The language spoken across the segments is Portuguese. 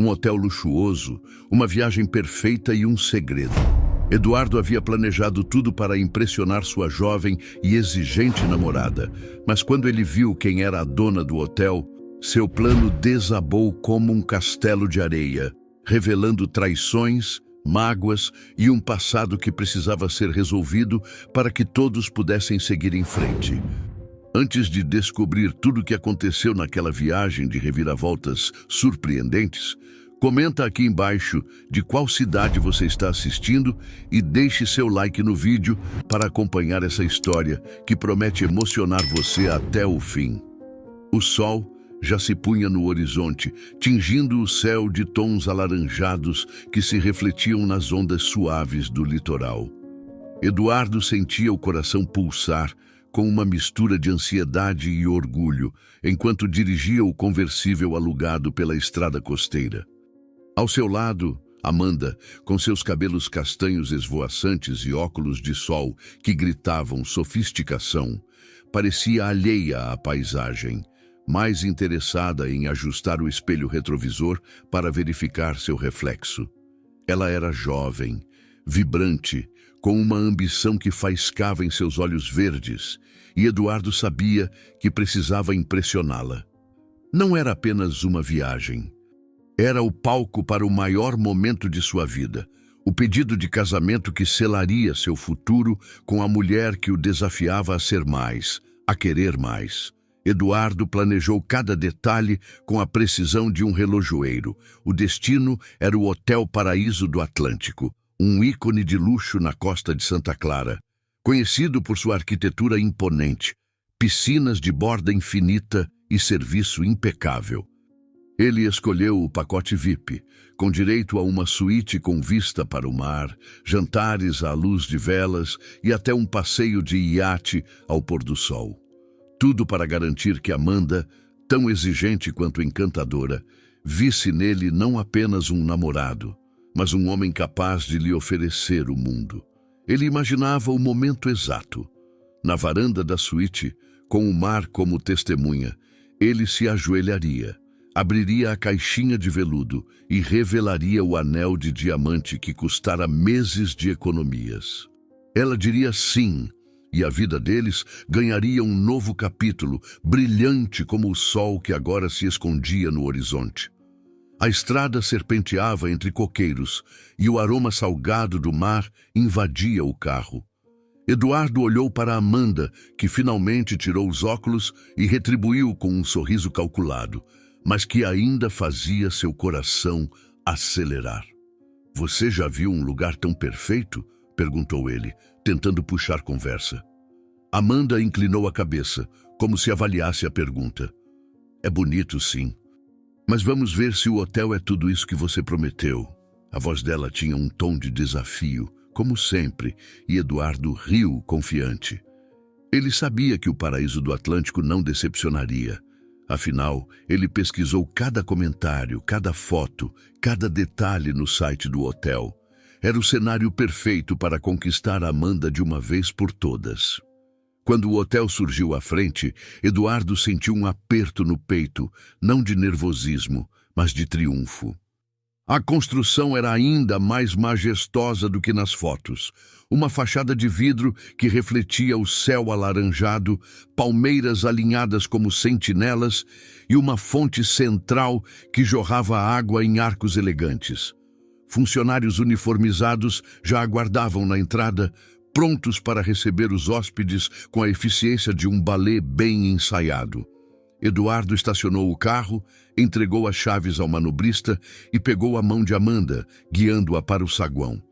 um hotel luxuoso, uma viagem perfeita e um segredo. Eduardo havia planejado tudo para impressionar sua jovem e exigente namorada, mas quando ele viu quem era a dona do hotel, seu plano desabou como um castelo de areia, revelando traições, mágoas e um passado que precisava ser resolvido para que todos pudessem seguir em frente. Antes de descobrir tudo o que aconteceu naquela viagem de reviravoltas surpreendentes, comenta aqui embaixo de qual cidade você está assistindo e deixe seu like no vídeo para acompanhar essa história que promete emocionar você até o fim. O sol já se punha no horizonte, tingindo o céu de tons alaranjados que se refletiam nas ondas suaves do litoral. Eduardo sentia o coração pulsar com uma mistura de ansiedade e orgulho, enquanto dirigia o conversível alugado pela estrada costeira. Ao seu lado, Amanda, com seus cabelos castanhos esvoaçantes e óculos de sol que gritavam sofisticação, parecia alheia à paisagem, mais interessada em ajustar o espelho retrovisor para verificar seu reflexo. Ela era jovem, vibrante, com uma ambição que faiscava em seus olhos verdes, e Eduardo sabia que precisava impressioná-la. Não era apenas uma viagem. Era o palco para o maior momento de sua vida, o pedido de casamento que selaria seu futuro com a mulher que o desafiava a ser mais, a querer mais. Eduardo planejou cada detalhe com a precisão de um relojoeiro. O destino era o Hotel Paraíso do Atlântico, um ícone de luxo na costa de Santa Clara, conhecido por sua arquitetura imponente, piscinas de borda infinita e serviço impecável. Ele escolheu o pacote VIP, com direito a uma suíte com vista para o mar, jantares à luz de velas e até um passeio de iate ao pôr do sol. Tudo para garantir que Amanda, tão exigente quanto encantadora, visse nele não apenas um namorado, mas um homem capaz de lhe oferecer o mundo. Ele imaginava o momento exato. Na varanda da suíte, com o mar como testemunha, ele se ajoelharia, abriria a caixinha de veludo e revelaria o anel de diamante que custara meses de economias. Ela diria sim, e a vida deles ganharia um novo capítulo, brilhante como o sol que agora se escondia no horizonte. A estrada serpenteava entre coqueiros e o aroma salgado do mar invadia o carro. Eduardo olhou para Amanda, que finalmente tirou os óculos e retribuiu com um sorriso calculado, mas que ainda fazia seu coração acelerar. "Você já viu um lugar tão perfeito?" perguntou ele, tentando puxar conversa. Amanda inclinou a cabeça, como se avaliasse a pergunta. "É bonito, sim. Mas vamos ver se o hotel é tudo isso que você prometeu." A voz dela tinha um tom de desafio, como sempre, e Eduardo riu confiante. Ele sabia que o Paraíso do Atlântico não decepcionaria. Afinal, ele pesquisou cada comentário, cada foto, cada detalhe no site do hotel. Era o cenário perfeito para conquistar Amanda de uma vez por todas. Quando o hotel surgiu à frente, Eduardo sentiu um aperto no peito, não de nervosismo, mas de triunfo. A construção era ainda mais majestosa do que nas fotos. Uma fachada de vidro que refletia o céu alaranjado, palmeiras alinhadas como sentinelas e uma fonte central que jorrava água em arcos elegantes. Funcionários uniformizados já aguardavam na entrada, prontos para receber os hóspedes com a eficiência de um balé bem ensaiado. Eduardo estacionou o carro, entregou as chaves ao manobrista e pegou a mão de Amanda, guiando-a para o saguão.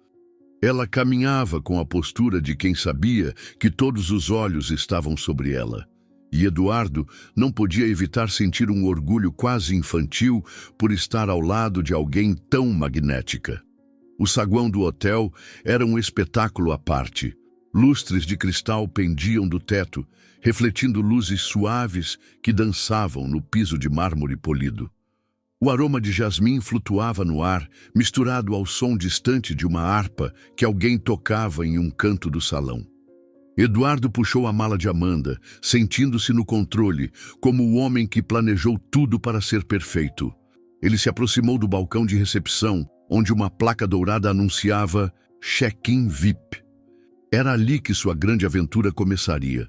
Ela caminhava com a postura de quem sabia que todos os olhos estavam sobre ela. E Eduardo não podia evitar sentir um orgulho quase infantil por estar ao lado de alguém tão magnética. O saguão do hotel era um espetáculo à parte. Lustres de cristal pendiam do teto, refletindo luzes suaves que dançavam no piso de mármore polido. O aroma de jasmim flutuava no ar, misturado ao som distante de uma harpa que alguém tocava em um canto do salão. Eduardo puxou a mala de Amanda, sentindo-se no controle, como o homem que planejou tudo para ser perfeito. Ele se aproximou do balcão de recepção, onde uma placa dourada anunciava Check-in VIP. Era ali que sua grande aventura começaria.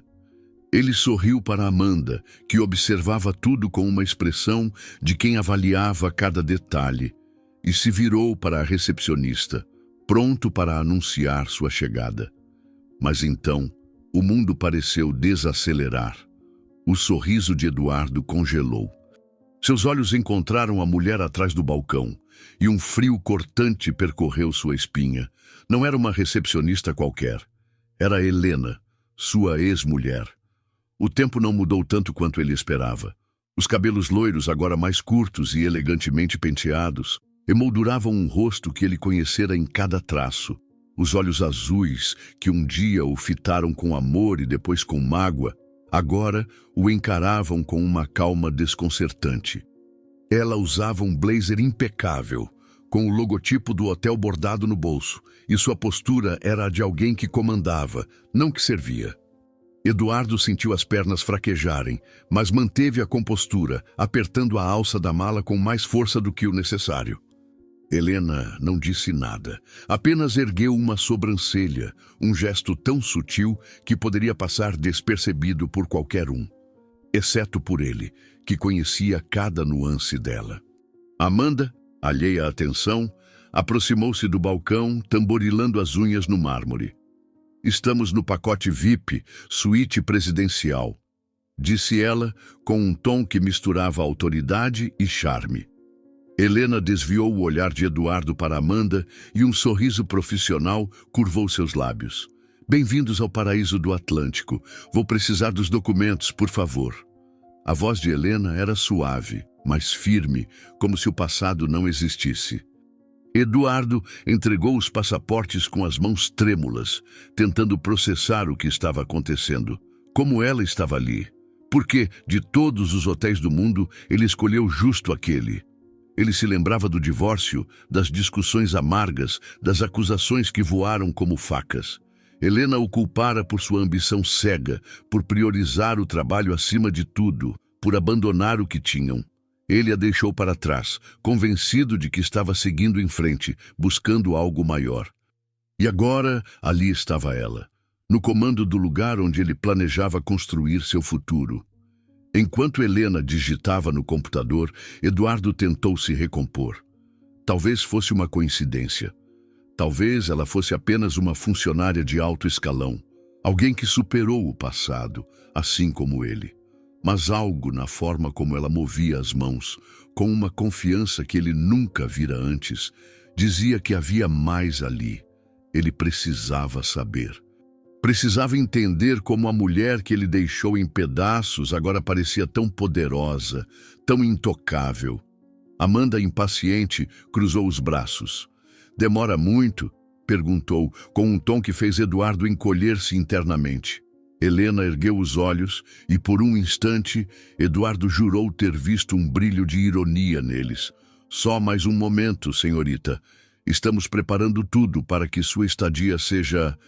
Ele sorriu para Amanda, que observava tudo com uma expressão de quem avaliava cada detalhe, e se virou para a recepcionista, pronto para anunciar sua chegada. Mas então, o mundo pareceu desacelerar. O sorriso de Eduardo congelou. Seus olhos encontraram a mulher atrás do balcão, e um frio cortante percorreu sua espinha. Não era uma recepcionista qualquer. Era Helena, sua ex-mulher. O tempo não mudou tanto quanto ele esperava. Os cabelos loiros, agora mais curtos e elegantemente penteados, emolduravam um rosto que ele conhecera em cada traço. Os olhos azuis, que um dia o fitaram com amor e depois com mágoa, agora o encaravam com uma calma desconcertante. Ela usava um blazer impecável, com o logotipo do hotel bordado no bolso, e sua postura era a de alguém que comandava, não que servia. Eduardo sentiu as pernas fraquejarem, mas manteve a compostura, apertando a alça da mala com mais força do que o necessário. Helena não disse nada, apenas ergueu uma sobrancelha, um gesto tão sutil que poderia passar despercebido por qualquer um, exceto por ele, que conhecia cada nuance dela. Amanda, alheia à atenção, aproximou-se do balcão, tamborilando as unhas no mármore. "Estamos no pacote VIP, suíte presidencial", disse ela, com um tom que misturava autoridade e charme. Helena desviou o olhar de Eduardo para Amanda e um sorriso profissional curvou seus lábios. "Bem-vindos ao paraíso do Atlântico. Vou precisar dos documentos, por favor." A voz de Helena era suave, mas firme, como se o passado não existisse. Eduardo entregou os passaportes com as mãos trêmulas, tentando processar o que estava acontecendo. Como ela estava ali? Porque, de todos os hotéis do mundo, ele escolheu justo aquele. Ele se lembrava do divórcio, das discussões amargas, das acusações que voaram como facas. Helena o culpara por sua ambição cega, por priorizar o trabalho acima de tudo, por abandonar o que tinham. Ele a deixou para trás, convencido de que estava seguindo em frente, buscando algo maior. E agora, ali estava ela, no comando do lugar onde ele planejava construir seu futuro. Enquanto Helena digitava no computador, Eduardo tentou se recompor. Talvez fosse uma coincidência. Talvez ela fosse apenas uma funcionária de alto escalão, alguém que superou o passado, assim como ele. Mas algo na forma como ela movia as mãos, com uma confiança que ele nunca vira antes, dizia que havia mais ali. Ele precisava saber. Precisava entender como a mulher que ele deixou em pedaços agora parecia tão poderosa, tão intocável. Amanda, impaciente, cruzou os braços. "Demora muito?" perguntou, com um tom que fez Eduardo encolher-se internamente. Helena ergueu os olhos e, por um instante, Eduardo jurou ter visto um brilho de ironia neles. "Só mais um momento, senhorita. Estamos preparando tudo para que sua estadia seja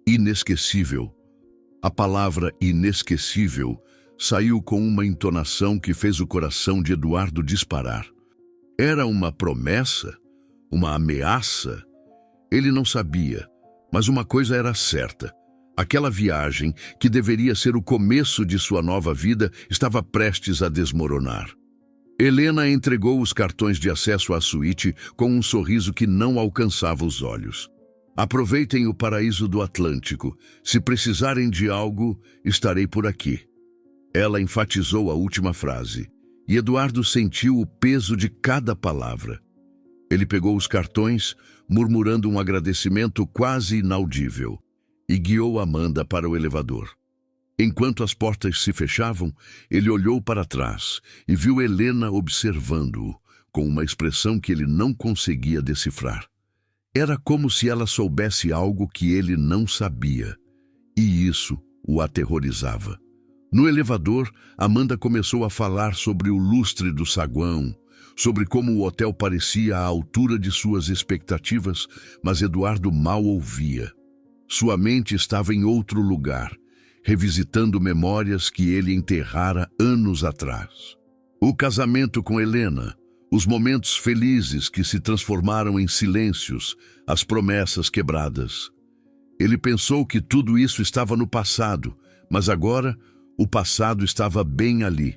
inesquecível." A palavra inesquecível saiu com uma entonação que fez o coração de Eduardo disparar. Era uma promessa? Uma ameaça? Ele não sabia, mas uma coisa era certa. Aquela viagem, que deveria ser o começo de sua nova vida, estava prestes a desmoronar. Helena entregou os cartões de acesso à suíte com um sorriso que não alcançava os olhos. "Aproveitem o paraíso do Atlântico. Se precisarem de algo, estarei por aqui." Ela enfatizou a última frase, e Eduardo sentiu o peso de cada palavra. Ele pegou os cartões, murmurando um agradecimento quase inaudível, e guiou Amanda para o elevador. Enquanto as portas se fechavam, ele olhou para trás e viu Helena observando-o, com uma expressão que ele não conseguia decifrar. Era como se ela soubesse algo que ele não sabia, e isso o aterrorizava. No elevador, Amanda começou a falar sobre o lustre do saguão, sobre como o hotel parecia à altura de suas expectativas, mas Eduardo mal ouvia. Sua mente estava em outro lugar, revisitando memórias que ele enterrara anos atrás. O casamento com Helena, Os momentos felizes que se transformaram em silêncios, as promessas quebradas. Ele pensou que tudo isso estava no passado, mas agora o passado estava bem ali,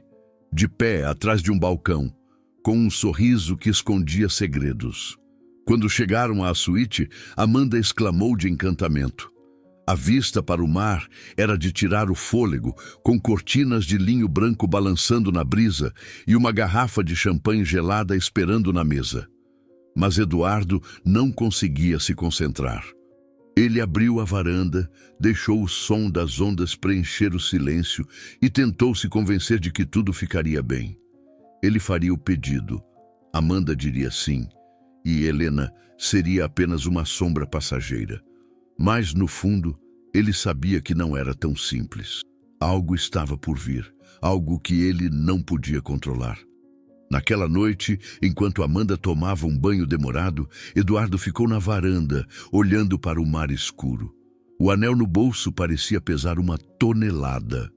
de pé atrás de um balcão, com um sorriso que escondia segredos. Quando chegaram à suíte, Amanda exclamou de encantamento. A vista para o mar era de tirar o fôlego, com cortinas de linho branco balançando na brisa e uma garrafa de champanhe gelada esperando na mesa. Mas Eduardo não conseguia se concentrar. Ele abriu a varanda, deixou o som das ondas preencher o silêncio e tentou se convencer de que tudo ficaria bem. Ele faria o pedido. Amanda diria sim, e Helena seria apenas uma sombra passageira. Mas, no fundo, ele sabia que não era tão simples. Algo estava por vir, algo que ele não podia controlar. Naquela noite, enquanto Amanda tomava um banho demorado, Eduardo ficou na varanda, olhando para o mar escuro. O anel no bolso parecia pesar 1 tonelada.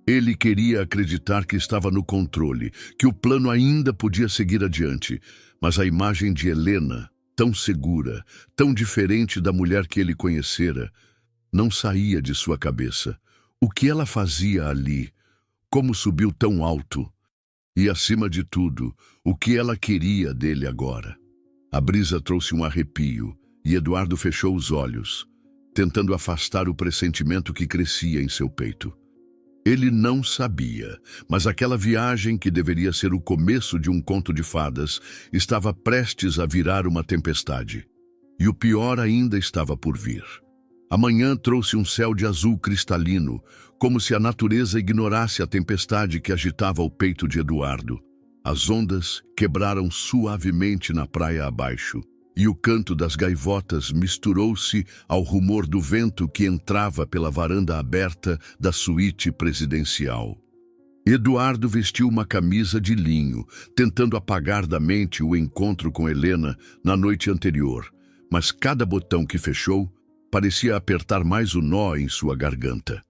Ele queria acreditar que estava no controle, que o plano ainda podia seguir adiante, mas a imagem de Helena, tão segura, tão diferente da mulher que ele conhecera, não saía de sua cabeça. O que ela fazia ali? Como subiu tão alto? E, acima de tudo, o que ela queria dele agora? A brisa trouxe um arrepio e Eduardo fechou os olhos, tentando afastar o pressentimento que crescia em seu peito. Ele não sabia, mas aquela viagem que deveria ser o começo de um conto de fadas estava prestes a virar uma tempestade. E o pior ainda estava por vir. A manhã trouxe um céu de azul cristalino, como se a natureza ignorasse a tempestade que agitava o peito de Eduardo. As ondas quebraram suavemente na praia abaixo, e o canto das gaivotas misturou-se ao rumor do vento que entrava pela varanda aberta da suíte presidencial. Eduardo vestiu uma camisa de linho, tentando apagar da mente o encontro com Helena na noite anterior, mas cada botão que fechou parecia apertar mais o nó em sua garganta.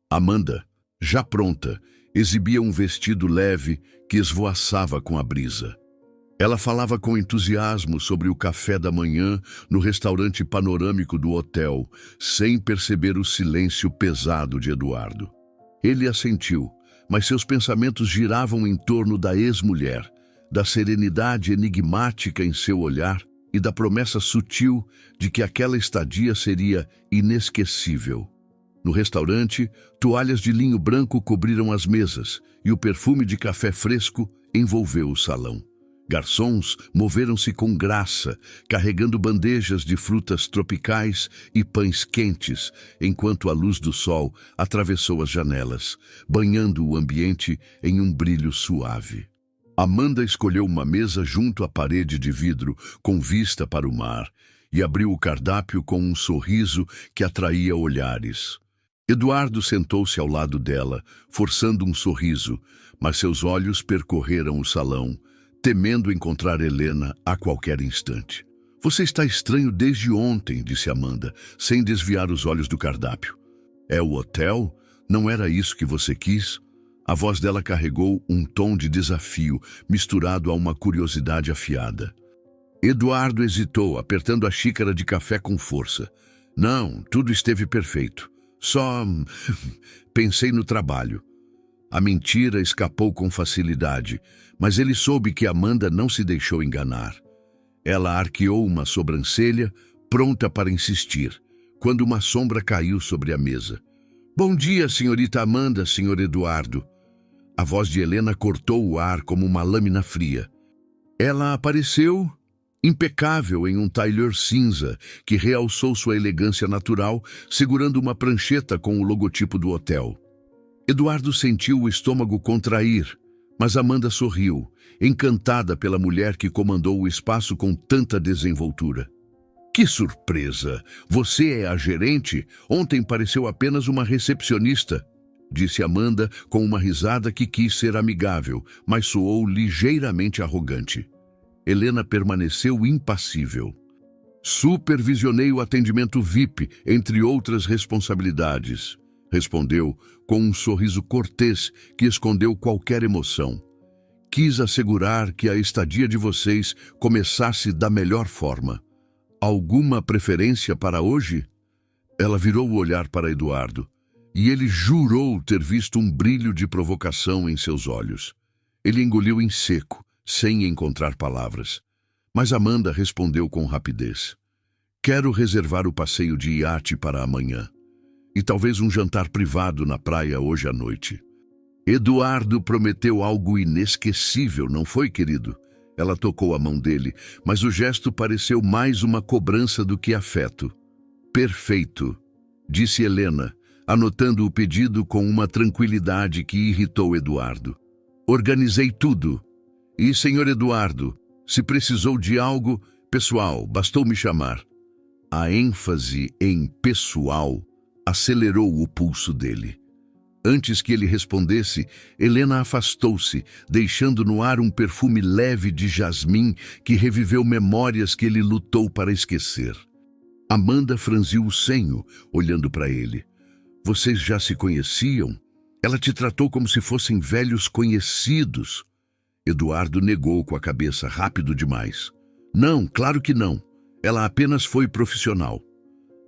Amanda, já pronta, exibia um vestido leve que esvoaçava com a brisa. Ela falava com entusiasmo sobre o café da manhã no restaurante panorâmico do hotel, sem perceber o silêncio pesado de Eduardo. Ele assentiu, mas seus pensamentos giravam em torno da ex-mulher, da serenidade enigmática em seu olhar e da promessa sutil de que aquela estadia seria inesquecível. No restaurante, toalhas de linho branco cobriram as mesas e o perfume de café fresco envolveu o salão. Garçons moveram-se com graça, carregando bandejas de frutas tropicais e pães quentes, enquanto a luz do sol atravessou as janelas, banhando o ambiente em um brilho suave. Amanda escolheu uma mesa junto à parede de vidro, com vista para o mar, e abriu o cardápio com um sorriso que atraía olhares. Eduardo sentou-se ao lado dela, forçando um sorriso, mas seus olhos percorreram o salão, temendo encontrar Helena a qualquer instante. "Você está estranho desde ontem", disse Amanda, sem desviar os olhos do cardápio. "É o hotel? Não era isso que você quis?" A voz dela carregou um tom de desafio, misturado a uma curiosidade afiada. Eduardo hesitou, apertando a xícara de café com força. "Não, tudo esteve perfeito. Só pensei no trabalho." A mentira escapou com facilidade, mas ele soube que Amanda não se deixou enganar. Ela arqueou uma sobrancelha, pronta para insistir, quando uma sombra caiu sobre a mesa. "Bom dia, senhorita Amanda, senhor Eduardo." A voz de Helena cortou o ar como uma lâmina fria. Ela apareceu, impecável em um tailleur cinza, que realçou sua elegância natural, segurando uma prancheta com o logotipo do hotel. Eduardo sentiu o estômago contrair, mas Amanda sorriu, encantada pela mulher que comandou o espaço com tanta desenvoltura. "Que surpresa! Você é a gerente? Ontem pareceu apenas uma recepcionista", disse Amanda com uma risada que quis ser amigável, mas soou ligeiramente arrogante. Helena permaneceu impassível. "Supervisionei o atendimento VIP, entre outras responsabilidades", respondeu com um sorriso cortês que escondeu qualquer emoção. quis assegurar que a estadia de vocês começasse da melhor forma. Alguma preferência para hoje? Ela virou o olhar para Eduardo, e ele jurou ter visto um brilho de provocação em seus olhos. Ele engoliu em seco, sem encontrar palavras. Mas Amanda respondeu com rapidez. Quero reservar o passeio de iate para amanhã. E talvez um jantar privado na praia hoje à noite. Eduardo prometeu algo inesquecível, não foi, querido? Ela tocou a mão dele, mas o gesto pareceu mais uma cobrança do que afeto. Perfeito, disse Helena, anotando o pedido com uma tranquilidade que irritou Eduardo. Organizei tudo. E, senhor Eduardo, se precisou de algo, pessoal, bastou me chamar. A ênfase em pessoal acelerou o pulso dele. Antes que ele respondesse, Helena afastou-se, deixando no ar um perfume leve de jasmim que reviveu memórias que ele lutou para esquecer. Amanda franziu o senho, olhando para ele. Vocês já se conheciam? Ela te tratou como se fossem velhos conhecidos. Eduardo negou com a cabeça, rápido demais. Não, claro que não. Ela apenas foi profissional.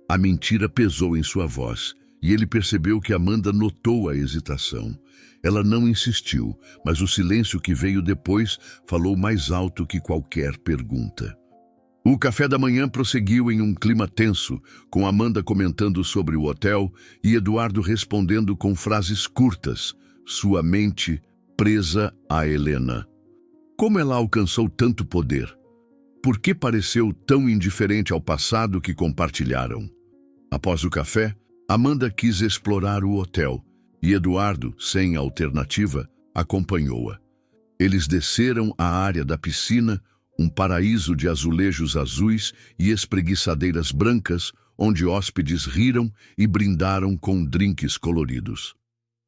A mentira pesou em sua voz, e ele percebeu que Amanda notou a hesitação. Ela não insistiu, mas o silêncio que veio depois falou mais alto que qualquer pergunta. O café da manhã prosseguiu em um clima tenso, com Amanda comentando sobre o hotel e Eduardo respondendo com frases curtas, sua mente presa a Helena. Como ela alcançou tanto poder? Por que pareceu tão indiferente ao passado que compartilharam? Após o café, Amanda quis explorar o hotel e Eduardo, sem alternativa, acompanhou-a. Eles desceram à área da piscina, um paraíso de azulejos azuis e espreguiçadeiras brancas, onde hóspedes riram e brindaram com drinks coloridos.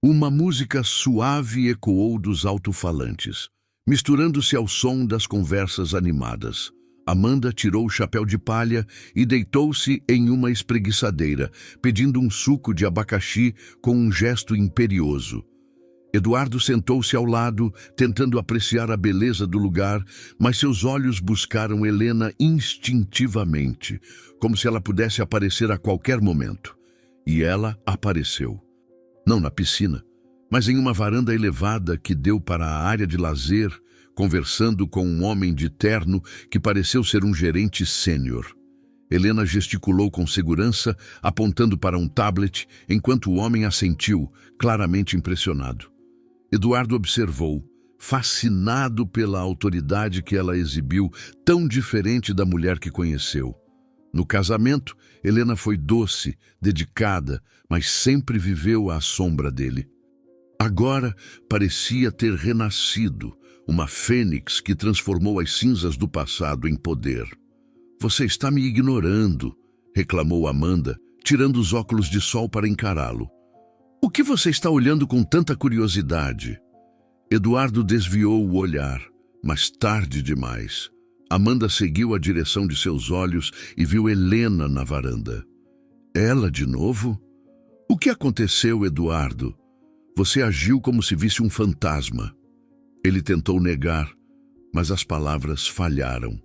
Uma música suave ecoou dos alto-falantes, misturando-se ao som das conversas animadas. Amanda tirou o chapéu de palha e deitou-se em uma espreguiçadeira, pedindo um suco de abacaxi com um gesto imperioso. Eduardo sentou-se ao lado, tentando apreciar a beleza do lugar, mas seus olhos buscaram Helena instintivamente, como se ela pudesse aparecer a qualquer momento. E ela apareceu. Não na piscina, mas em uma varanda elevada que deu para a área de lazer, conversando com um homem de terno que pareceu ser um gerente sênior. Helena gesticulou com segurança, apontando para um tablet, enquanto o homem assentiu, claramente impressionado. Eduardo observou, fascinado pela autoridade que ela exibiu, tão diferente da mulher que conheceu. No casamento, Helena foi doce, dedicada, mas sempre viveu à sombra dele. Agora parecia ter renascido, uma fênix que transformou as cinzas do passado em poder. Você está me ignorando, reclamou Amanda, tirando os óculos de sol para encará-lo. O que você está olhando com tanta curiosidade? Eduardo desviou o olhar, mas tarde demais. Amanda seguiu a direção de seus olhos e viu Helena na varanda. Ela de novo? O que aconteceu, Eduardo? Você agiu como se visse um fantasma. Ele tentou negar, mas as palavras falharam.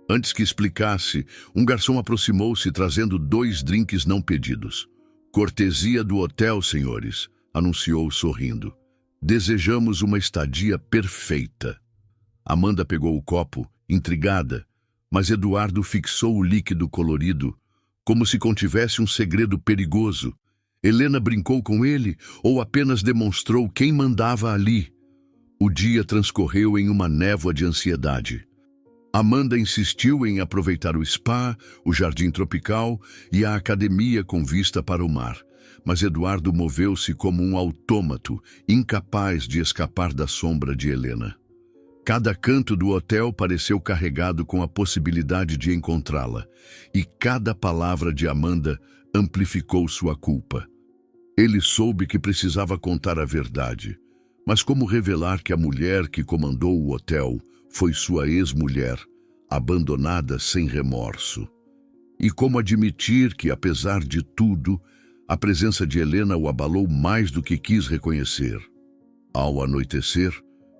Antes que explicasse, um garçom aproximou-se trazendo 2 drinks não pedidos. Cortesia do hotel, senhores, anunciou sorrindo. Desejamos uma estadia perfeita. Amanda pegou o copo, intrigada, mas Eduardo fixou o líquido colorido, como se contivesse um segredo perigoso. Helena brincou com ele ou apenas demonstrou quem mandava ali? O dia transcorreu em uma névoa de ansiedade. Amanda insistiu em aproveitar o spa, o jardim tropical e a academia com vista para o mar, mas Eduardo moveu-se como um autômato, incapaz de escapar da sombra de Helena. Cada canto do hotel pareceu carregado com a possibilidade de encontrá-la, e cada palavra de Amanda amplificou sua culpa. Ele soube que precisava contar a verdade, mas como revelar que a mulher que comandou o hotel foi sua ex-mulher, abandonada sem remorso? E como admitir que, apesar de tudo, a presença de Helena o abalou mais do que quis reconhecer? Ao anoitecer,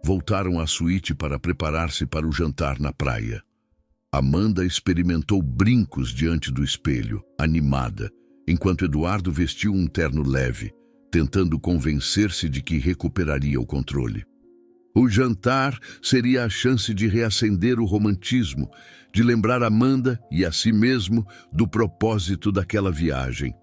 Voltaram à suíte para preparar-se para o jantar na praia. Amanda experimentou brincos diante do espelho, animada, enquanto Eduardo vestiu um terno leve, tentando convencer-se de que recuperaria o controle. O jantar seria a chance de reacender o romantismo, de lembrar Amanda e a si mesmo do propósito daquela viagem.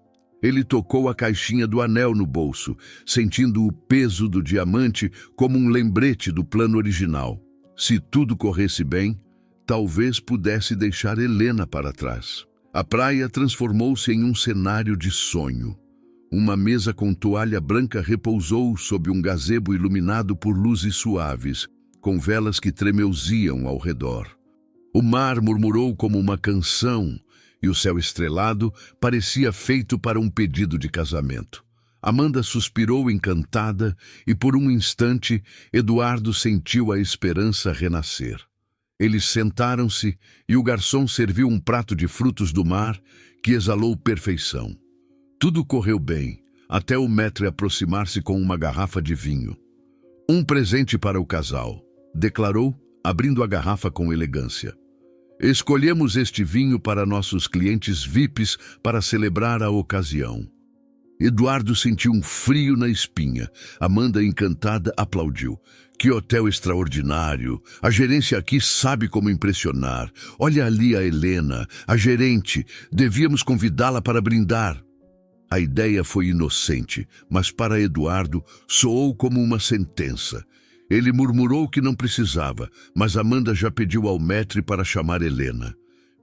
Ele tocou a caixinha do anel no bolso, sentindo o peso do diamante como um lembrete do plano original. Se tudo corresse bem, talvez pudesse deixar Helena para trás. A praia transformou-se em um cenário de sonho. Uma mesa com toalha branca repousou sob um gazebo iluminado por luzes suaves, com velas que tremeuziam ao redor. O mar murmurou como uma canção, e o céu estrelado parecia feito para um pedido de casamento. Amanda suspirou encantada e, por um instante, Eduardo sentiu a esperança renascer. Eles sentaram-se e o garçom serviu um prato de frutos do mar que exalou perfeição. Tudo correu bem, até o maître aproximar-se com uma garrafa de vinho. Um presente para o casal, declarou, abrindo a garrafa com elegância. Escolhemos este vinho para nossos clientes VIPs para celebrar a ocasião. Eduardo sentiu um frio na espinha. Amanda, encantada, aplaudiu. Que hotel extraordinário! A gerência aqui sabe como impressionar. Olha ali a Helena, a gerente. Devíamos convidá-la para brindar. A ideia foi inocente, mas para Eduardo soou como uma sentença. Ele murmurou que não precisava, mas Amanda já pediu ao maître para chamar Helena.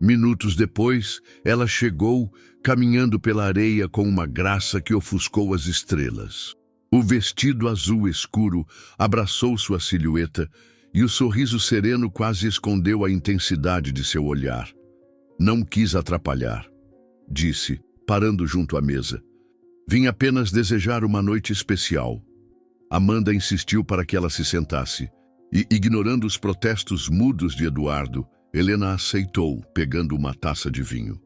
Minutos depois, ela chegou, caminhando pela areia com uma graça que ofuscou as estrelas. O vestido azul escuro abraçou sua silhueta e o sorriso sereno quase escondeu a intensidade de seu olhar. Não quis atrapalhar, disse, parando junto à mesa. Vim apenas desejar uma noite especial. Amanda insistiu para que ela se sentasse e, ignorando os protestos mudos de Eduardo, Helena aceitou, pegando uma taça de vinho.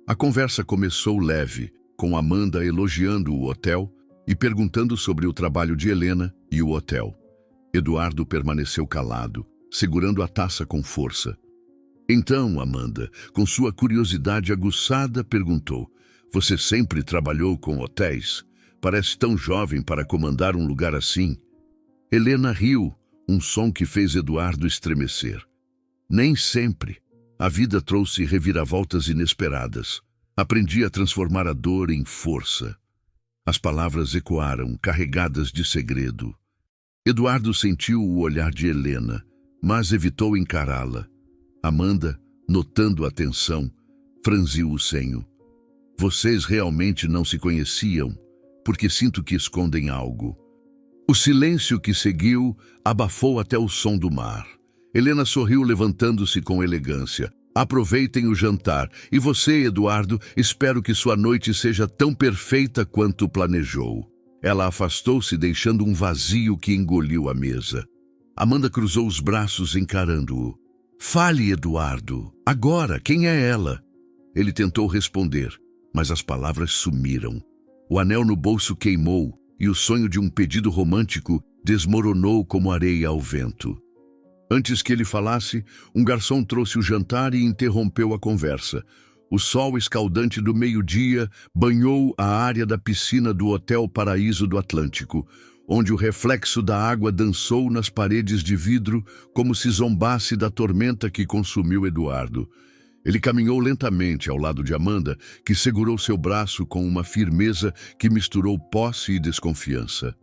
A conversa começou leve, com Amanda elogiando o hotel e perguntando sobre o trabalho de Helena e o hotel. Eduardo permaneceu calado, segurando a taça com força. Então, Amanda, com sua curiosidade aguçada, perguntou: Você sempre trabalhou com hotéis? Parece tão jovem para comandar um lugar assim. Helena riu, um som que fez Eduardo estremecer. Nem sempre. A vida trouxe reviravoltas inesperadas. Aprendi a transformar a dor em força. As palavras ecoaram, carregadas de segredo. Eduardo sentiu o olhar de Helena, mas evitou encará-la. Amanda, notando a tensão, franziu o senho. Vocês realmente não se conheciam, porque sinto que escondem algo. O silêncio que seguiu abafou até o som do mar. Helena sorriu, levantando-se com elegância. Aproveitem o jantar. E você, Eduardo, espero que sua noite seja tão perfeita quanto planejou. Ela afastou-se, deixando um vazio que engoliu a mesa. Amanda cruzou os braços, encarando-o. Fale, Eduardo. Agora, quem é ela? Ele tentou responder, mas as palavras sumiram. O anel no bolso queimou e o sonho de um pedido romântico desmoronou como areia ao vento. Antes que ele falasse, um garçom trouxe o jantar e interrompeu a conversa. O sol escaldante do meio-dia banhou a área da piscina do Hotel Paraíso do Atlântico, onde o reflexo da água dançou nas paredes de vidro como se zombasse da tormenta que consumiu Eduardo. Ele caminhou lentamente ao lado de Amanda, que segurou seu braço com uma firmeza que misturou posse e desconfiança.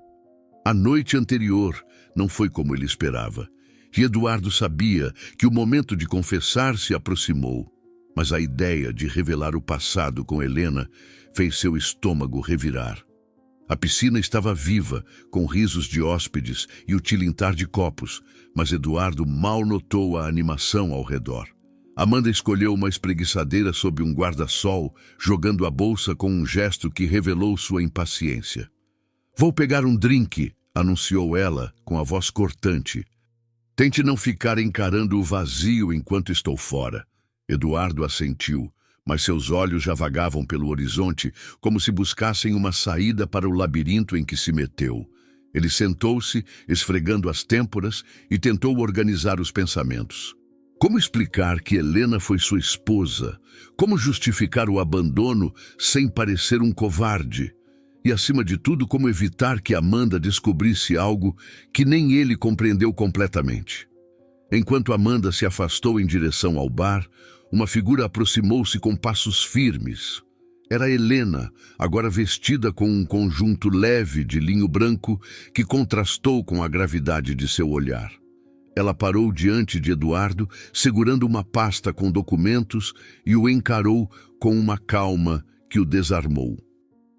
A noite anterior não foi como ele esperava. E Eduardo sabia que o momento de confessar se aproximou, mas a ideia de revelar o passado com Helena fez seu estômago revirar. A piscina estava viva, com risos de hóspedes e o tilintar de copos, mas Eduardo mal notou a animação ao redor. Amanda escolheu uma espreguiçadeira sob um guarda-sol, jogando a bolsa com um gesto que revelou sua impaciência. Vou pegar um drink, anunciou ela, com a voz cortante. Tente não ficar encarando o vazio enquanto estou fora. Eduardo assentiu, mas seus olhos já vagavam pelo horizonte, como se buscassem uma saída para o labirinto em que se meteu. Ele sentou-se, esfregando as têmporas, e tentou organizar os pensamentos. Como explicar que Helena foi sua esposa? Como justificar o abandono sem parecer um covarde? E, acima de tudo, como evitar que Amanda descobrisse algo que nem ele compreendeu completamente? Enquanto Amanda se afastou em direção ao bar, uma figura aproximou-se com passos firmes. Era Helena, agora vestida com um conjunto leve de linho branco que contrastou com a gravidade de seu olhar. Ela parou diante de Eduardo, segurando uma pasta com documentos, e o encarou com uma calma que o desarmou.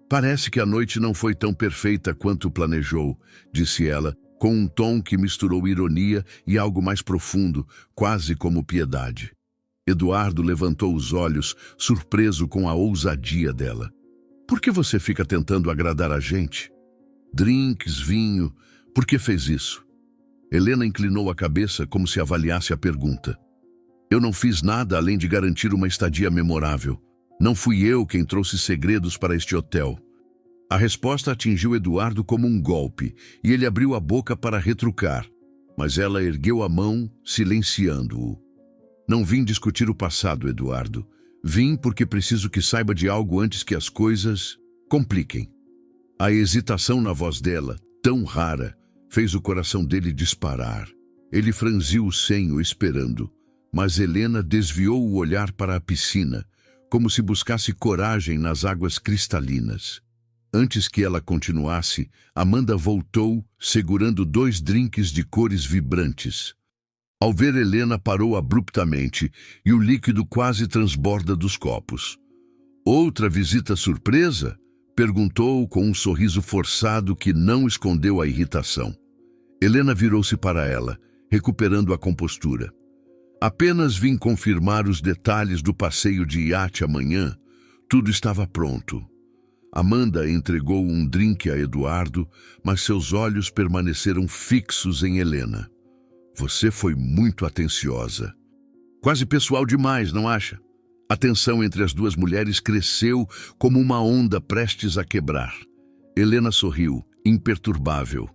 Parece que a noite não foi tão perfeita quanto planejou, disse ela, com um tom que misturou ironia e algo mais profundo, quase como piedade. Eduardo levantou os olhos, surpreso com a ousadia dela. Por que você fica tentando agradar a gente? Drinks, vinho, por que fez isso? Helena inclinou a cabeça como se avaliasse a pergunta. Eu não fiz nada além de garantir uma estadia memorável. Não fui eu quem trouxe segredos para este hotel. A resposta atingiu Eduardo como um golpe, e ele abriu a boca para retrucar, mas ela ergueu a mão, silenciando-o. Não vim discutir o passado, Eduardo. Vim porque preciso que saiba de algo antes que as coisas compliquem. A hesitação na voz dela, tão rara, fez o coração dele disparar. Ele franziu o senho esperando, mas Helena desviou o olhar para a piscina, como se buscasse coragem nas águas cristalinas. Antes que ela continuasse, Amanda voltou, segurando 2 drinks de cores vibrantes. Ao ver Helena, parou abruptamente e o líquido quase transborda dos copos. Outra visita surpresa? Perguntou com um sorriso forçado que não escondeu a irritação. Helena virou-se para ela, recuperando a compostura. Apenas vim confirmar os detalhes do passeio de iate amanhã. Tudo estava pronto. Amanda entregou um drink a Eduardo, mas seus olhos permaneceram fixos em Helena. Você foi muito atenciosa. Quase pessoal demais, não acha? A tensão entre as duas mulheres cresceu como uma onda prestes a quebrar. Helena sorriu, imperturbável.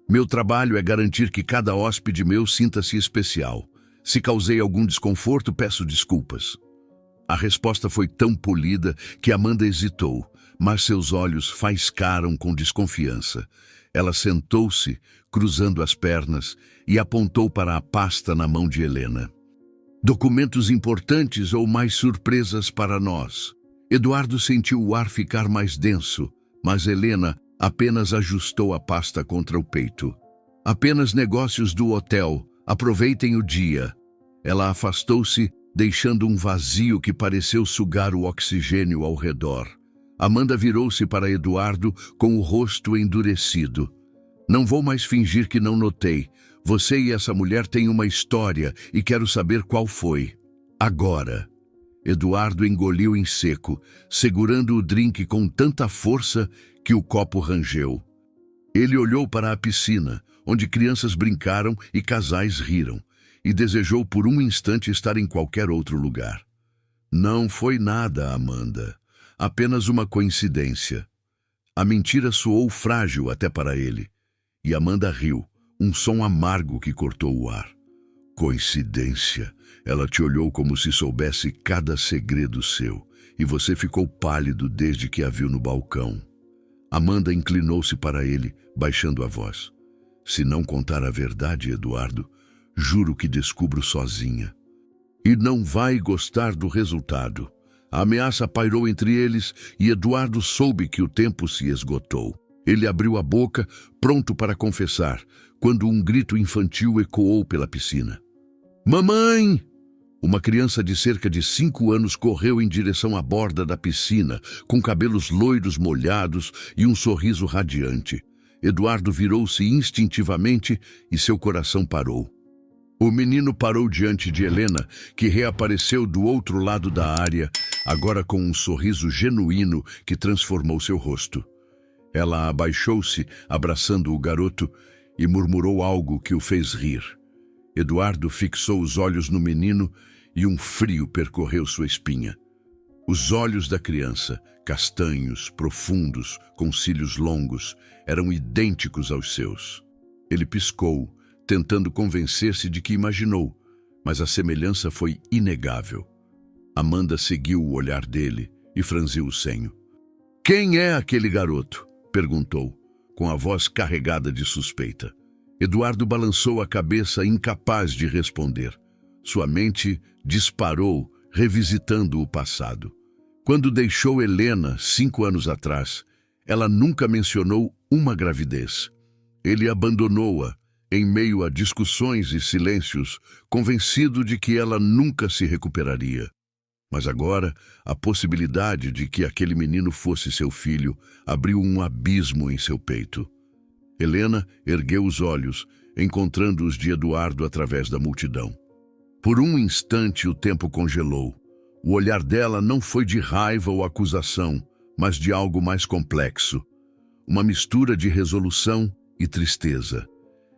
Meu trabalho é garantir que cada hóspede meu sinta-se especial. Se causei algum desconforto, peço desculpas. A resposta foi tão polida que Amanda hesitou, mas seus olhos faiscaram com desconfiança. Ela sentou-se, cruzando as pernas, e apontou para a pasta na mão de Helena. Documentos importantes ou mais surpresas para nós? Eduardo sentiu o ar ficar mais denso, mas Helena apenas ajustou a pasta contra o peito. Apenas negócios do hotel, aproveitem o dia. Ela afastou-se, deixando um vazio que pareceu sugar o oxigênio ao redor. Amanda virou-se para Eduardo com o rosto endurecido. Não vou mais fingir que não notei. Você e essa mulher têm uma história e quero saber qual foi. Agora. Eduardo engoliu em seco, segurando o drink com tanta força que o copo rangeu. Ele olhou para a piscina, onde crianças brincaram e casais riram, e desejou por um instante estar em qualquer outro lugar. Não foi nada, Amanda. Apenas uma coincidência. A mentira soou frágil até para ele. E Amanda riu, um som amargo que cortou o ar. Coincidência. Ela te olhou como se soubesse cada segredo seu, e você ficou pálido desde que a viu no balcão. Amanda inclinou-se para ele, baixando a voz. Se não contar a verdade, Eduardo, juro que descubro sozinha. E não vai gostar do resultado. A ameaça pairou entre eles e Eduardo soube que o tempo se esgotou. Ele abriu a boca, pronto para confessar, quando um grito infantil ecoou pela piscina. Mamãe! Uma criança de cerca de 5 anos correu em direção à borda da piscina, com cabelos loiros molhados e um sorriso radiante. Eduardo virou-se instintivamente e seu coração parou. O menino parou diante de Helena, que reapareceu do outro lado da área, agora com um sorriso genuíno que transformou seu rosto. Ela abaixou-se, abraçando o garoto, e murmurou algo que o fez rir. Eduardo fixou os olhos no menino e um frio percorreu sua espinha. Os olhos da criança, castanhos, profundos, com cílios longos, eram idênticos aos seus. Ele piscou, tentando convencer-se de que imaginou, mas a semelhança foi inegável. Amanda seguiu o olhar dele e franziu o senho. "Quem é aquele garoto?" perguntou, com a voz carregada de suspeita. Eduardo balançou a cabeça, incapaz de responder. Sua mente disparou, revisitando o passado. Quando deixou Helena 5 anos atrás, ela nunca mencionou uma gravidez. Ele abandonou-a em meio a discussões e silêncios, convencido de que ela nunca se recuperaria. Mas agora, a possibilidade de que aquele menino fosse seu filho abriu um abismo em seu peito. Helena ergueu os olhos, encontrando-os de Eduardo através da multidão. Por um instante o tempo congelou. O olhar dela não foi de raiva ou acusação, mas de algo mais complexo. Uma mistura de resolução e tristeza.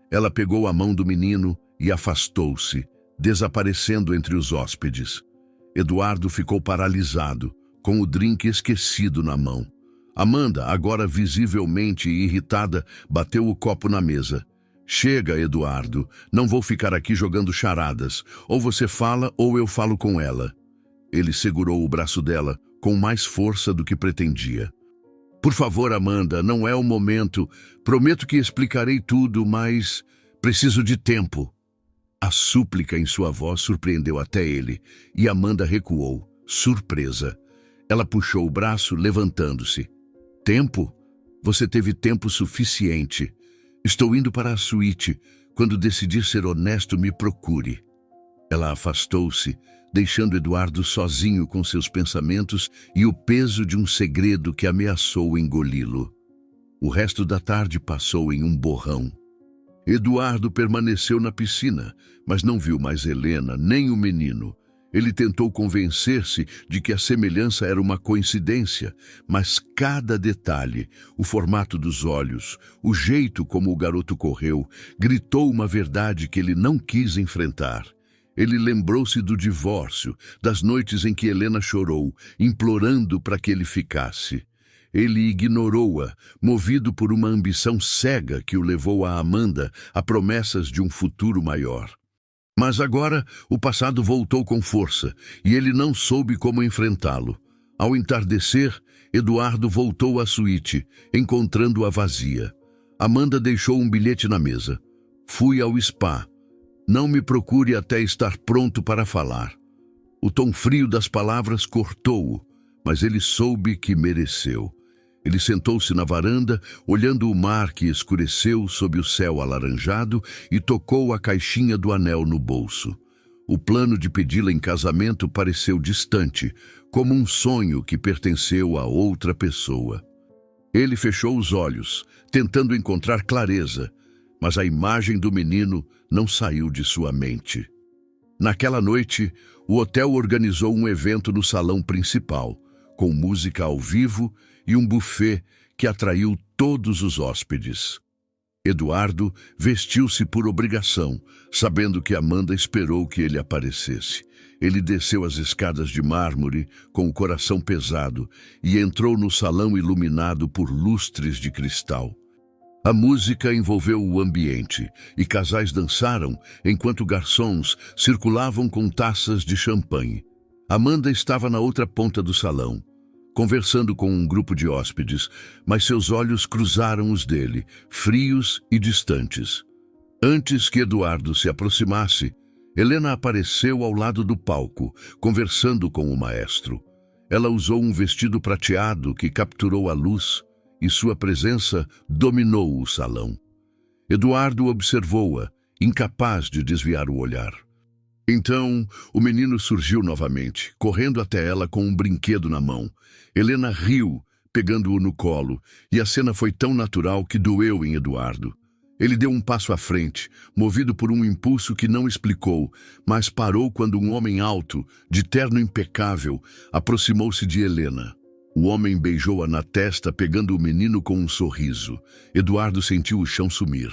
Ela pegou a mão do menino e afastou-se, desaparecendo entre os hóspedes. Eduardo ficou paralisado, com o drink esquecido na mão. Amanda, agora visivelmente irritada, bateu o copo na mesa. "Chega, Eduardo, não vou ficar aqui jogando charadas. Ou você fala ou eu falo com ela." Ele segurou o braço dela com mais força do que pretendia. "Por favor, Amanda, não é o momento. Prometo que explicarei tudo, mas preciso de tempo." A súplica em sua voz surpreendeu até ele, e Amanda recuou, surpresa. Ela puxou o braço, levantando-se. "Tempo? Você teve tempo suficiente. Estou indo para a suíte. Quando decidir ser honesto, me procure." Ela afastou-se, deixando Eduardo sozinho com seus pensamentos e o peso de um segredo que ameaçou engoli-lo. O resto da tarde passou em um borrão. Eduardo permaneceu na piscina, mas não viu mais Helena nem o menino. Ele tentou convencer-se de que a semelhança era uma coincidência, mas cada detalhe, o formato dos olhos, o jeito como o garoto correu, gritou uma verdade que ele não quis enfrentar. Ele lembrou-se do divórcio, das noites em que Helena chorou, implorando para que ele ficasse. Ele ignorou-a, movido por uma ambição cega que o levou a Amanda a promessas de um futuro maior. Mas agora o passado voltou com força e ele não soube como enfrentá-lo. Ao entardecer, Eduardo voltou à suíte, encontrando-a vazia. Amanda deixou um bilhete na mesa. "Fui ao spa. Não me procure até estar pronto para falar." O tom frio das palavras cortou-o, mas ele soube que mereceu. Ele sentou-se na varanda, olhando o mar que escureceu sob o céu alaranjado e tocou a caixinha do anel no bolso. O plano de pedi-la em casamento pareceu distante, como um sonho que pertenceu a outra pessoa. Ele fechou os olhos, tentando encontrar clareza, mas a imagem do menino não saiu de sua mente. Naquela noite, o hotel organizou um evento no salão principal, com música ao vivo e um buffet que atraiu todos os hóspedes. Eduardo vestiu-se por obrigação, sabendo que Amanda esperou que ele aparecesse. Ele desceu as escadas de mármore com o coração pesado e entrou no salão iluminado por lustres de cristal. A música envolveu o ambiente e casais dançaram enquanto garçons circulavam com taças de champanhe. Amanda estava na outra ponta do salão, conversando com um grupo de hóspedes, mas seus olhos cruzaram os dele, frios e distantes. Antes que Eduardo se aproximasse, Helena apareceu ao lado do palco, conversando com o maestro. Ela usou um vestido prateado que capturou a luz, e sua presença dominou o salão. Eduardo observou-a, incapaz de desviar o olhar. Então, o menino surgiu novamente, correndo até ela com um brinquedo na mão. Helena riu, pegando-o no colo, e a cena foi tão natural que doeu em Eduardo. Ele deu um passo à frente, movido por um impulso que não explicou, mas parou quando um homem alto, de terno impecável, aproximou-se de Helena. O homem beijou-a na testa, pegando o menino com um sorriso. Eduardo sentiu o chão sumir.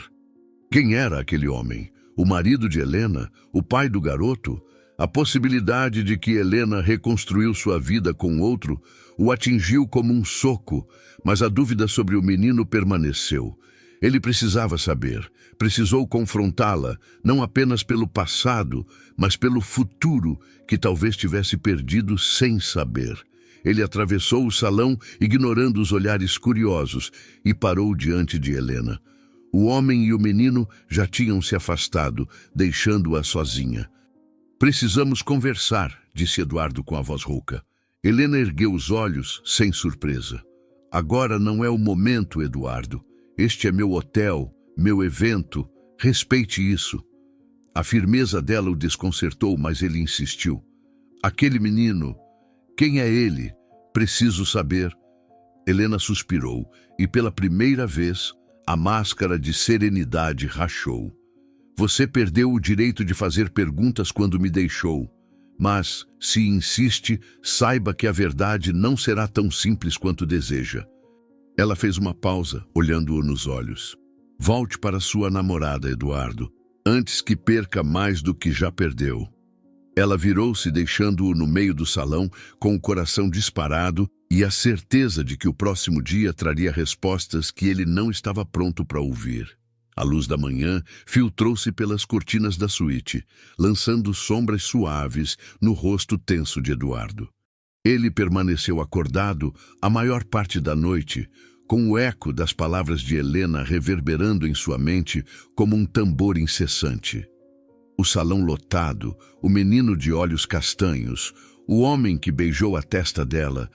Quem era aquele homem? O marido de Helena? O pai do garoto? A possibilidade de que Helena reconstruiu sua vida com outro o atingiu como um soco, mas a dúvida sobre o menino permaneceu. Ele precisava saber, precisou confrontá-la, não apenas pelo passado, mas pelo futuro que talvez tivesse perdido sem saber. Ele atravessou o salão, ignorando os olhares curiosos, e parou diante de Helena. O homem e o menino já tinham se afastado, deixando-a sozinha. Precisamos conversar, disse Eduardo com a voz rouca. Helena ergueu os olhos, sem surpresa. Agora não é o momento, Eduardo. Este é meu hotel, meu evento. Respeite isso. A firmeza dela o desconcertou, mas ele insistiu. Aquele menino, quem é ele? Preciso saber. Helena suspirou e, pela primeira vez, a máscara de serenidade rachou. Você perdeu o direito de fazer perguntas quando me deixou. Mas, se insiste, saiba que a verdade não será tão simples quanto deseja. Ela fez uma pausa, olhando-o nos olhos. Volte para sua namorada, Eduardo, antes que perca mais do que já perdeu. Ela virou-se, deixando-o no meio do salão, com o coração disparado e a certeza de que o próximo dia traria respostas que ele não estava pronto para ouvir. A luz da manhã filtrou-se pelas cortinas da suíte, lançando sombras suaves no rosto tenso de Eduardo. Ele permaneceu acordado a maior parte da noite, com o eco das palavras de Helena reverberando em sua mente como um tambor incessante. O salão lotado, o menino de olhos castanhos, o homem que beijou a testa dela,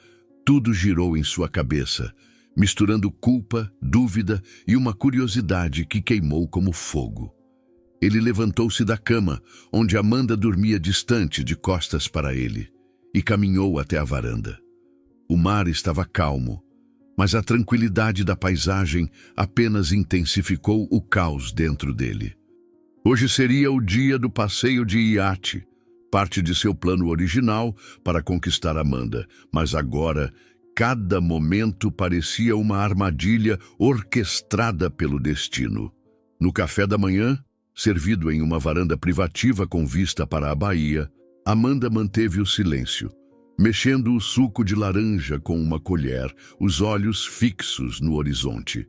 tudo girou em sua cabeça, misturando culpa, dúvida e uma curiosidade que queimou como fogo. Ele levantou-se da cama, onde Amanda dormia distante, de costas para ele, e caminhou até a varanda. O mar estava calmo, mas a tranquilidade da paisagem apenas intensificou o caos dentro dele. Hoje seria o dia do passeio de iate, parte de seu plano original para conquistar Amanda, mas agora cada momento parecia uma armadilha orquestrada pelo destino. No café da manhã, servido em uma varanda privativa com vista para a baía, Amanda manteve o silêncio, mexendo o suco de laranja com uma colher, os olhos fixos no horizonte.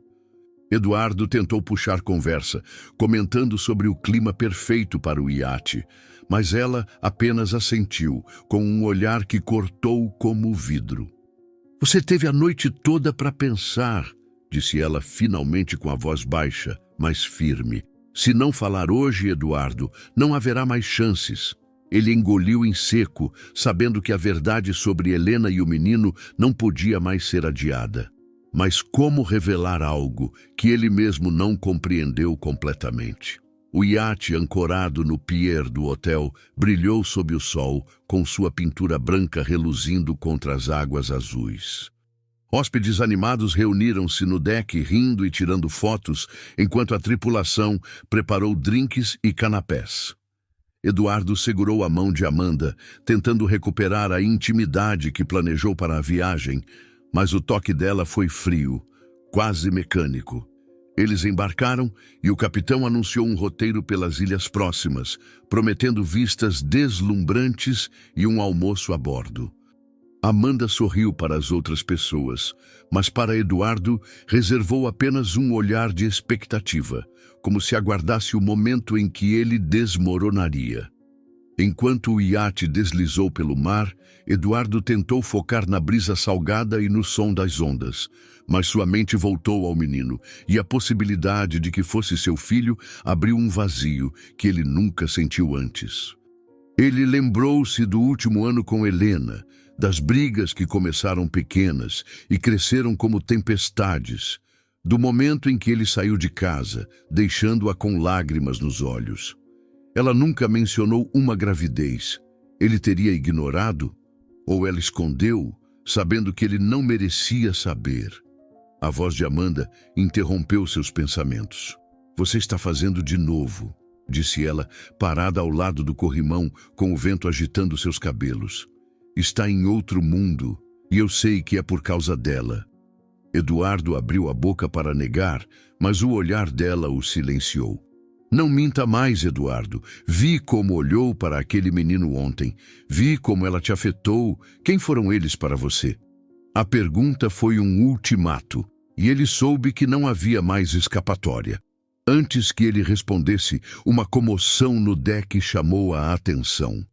Eduardo tentou puxar conversa, comentando sobre o clima perfeito para o iate, mas ela apenas assentiu, com um olhar que cortou como vidro. Você teve a noite toda para pensar, disse ela finalmente com a voz baixa, mas firme. Se não falar hoje, Eduardo, não haverá mais chances. Ele engoliu em seco, sabendo que a verdade sobre Helena e o menino não podia mais ser adiada. Mas como revelar algo que ele mesmo não compreendeu completamente? O iate ancorado no pier do hotel brilhou sob o sol, com sua pintura branca reluzindo contra as águas azuis. Hóspedes animados reuniram-se no deck, rindo e tirando fotos, enquanto a tripulação preparou drinks e canapés. Eduardo segurou a mão de Amanda, tentando recuperar a intimidade que planejou para a viagem, mas o toque dela foi frio, quase mecânico. Eles embarcaram e o capitão anunciou um roteiro pelas ilhas próximas, prometendo vistas deslumbrantes e um almoço a bordo. Amanda sorriu para as outras pessoas, mas para Eduardo reservou apenas um olhar de expectativa, como se aguardasse o momento em que ele desmoronaria. Enquanto o iate deslizou pelo mar, Eduardo tentou focar na brisa salgada e no som das ondas, mas sua mente voltou ao menino, e a possibilidade de que fosse seu filho abriu um vazio que ele nunca sentiu antes. Ele lembrou-se do último ano com Helena, das brigas que começaram pequenas e cresceram como tempestades, do momento em que ele saiu de casa, deixando-a com lágrimas nos olhos. Ela nunca mencionou uma gravidez. Ele teria ignorado? Ou ela escondeu, sabendo que ele não merecia saber? A voz de Amanda interrompeu seus pensamentos. Você está fazendo de novo, disse ela, parada ao lado do corrimão, com o vento agitando seus cabelos. Está em outro mundo, e eu sei que é por causa dela. Eduardo abriu a boca para negar, mas o olhar dela o silenciou. Não minta mais, Eduardo. Vi como olhou para aquele menino ontem. Vi como ela te afetou. Quem foram eles para você? A pergunta foi um ultimato, e ele soube que não havia mais escapatória. Antes que ele respondesse, uma comoção no deck chamou a atenção.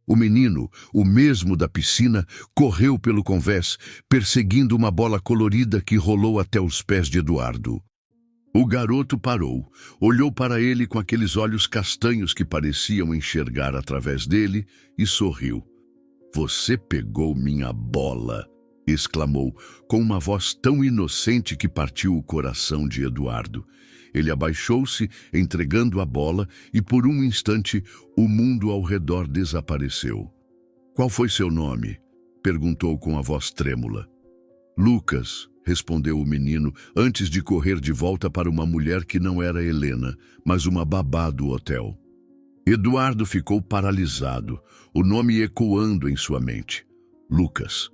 O menino, o mesmo da piscina, correu pelo convés, perseguindo uma bola colorida que rolou até os pés de Eduardo. O garoto parou, olhou para ele com aqueles olhos castanhos que pareciam enxergar através dele e sorriu. "Você pegou minha bola!", exclamou, com uma voz tão inocente que partiu o coração de Eduardo. Ele abaixou-se, entregando a bola, e por um instante o mundo ao redor desapareceu. "Qual foi seu nome?", perguntou com a voz trêmula. "Lucas", respondeu o menino, antes de correr de volta para uma mulher que não era Helena, mas uma babá do hotel. Eduardo ficou paralisado, o nome ecoando em sua mente. Lucas.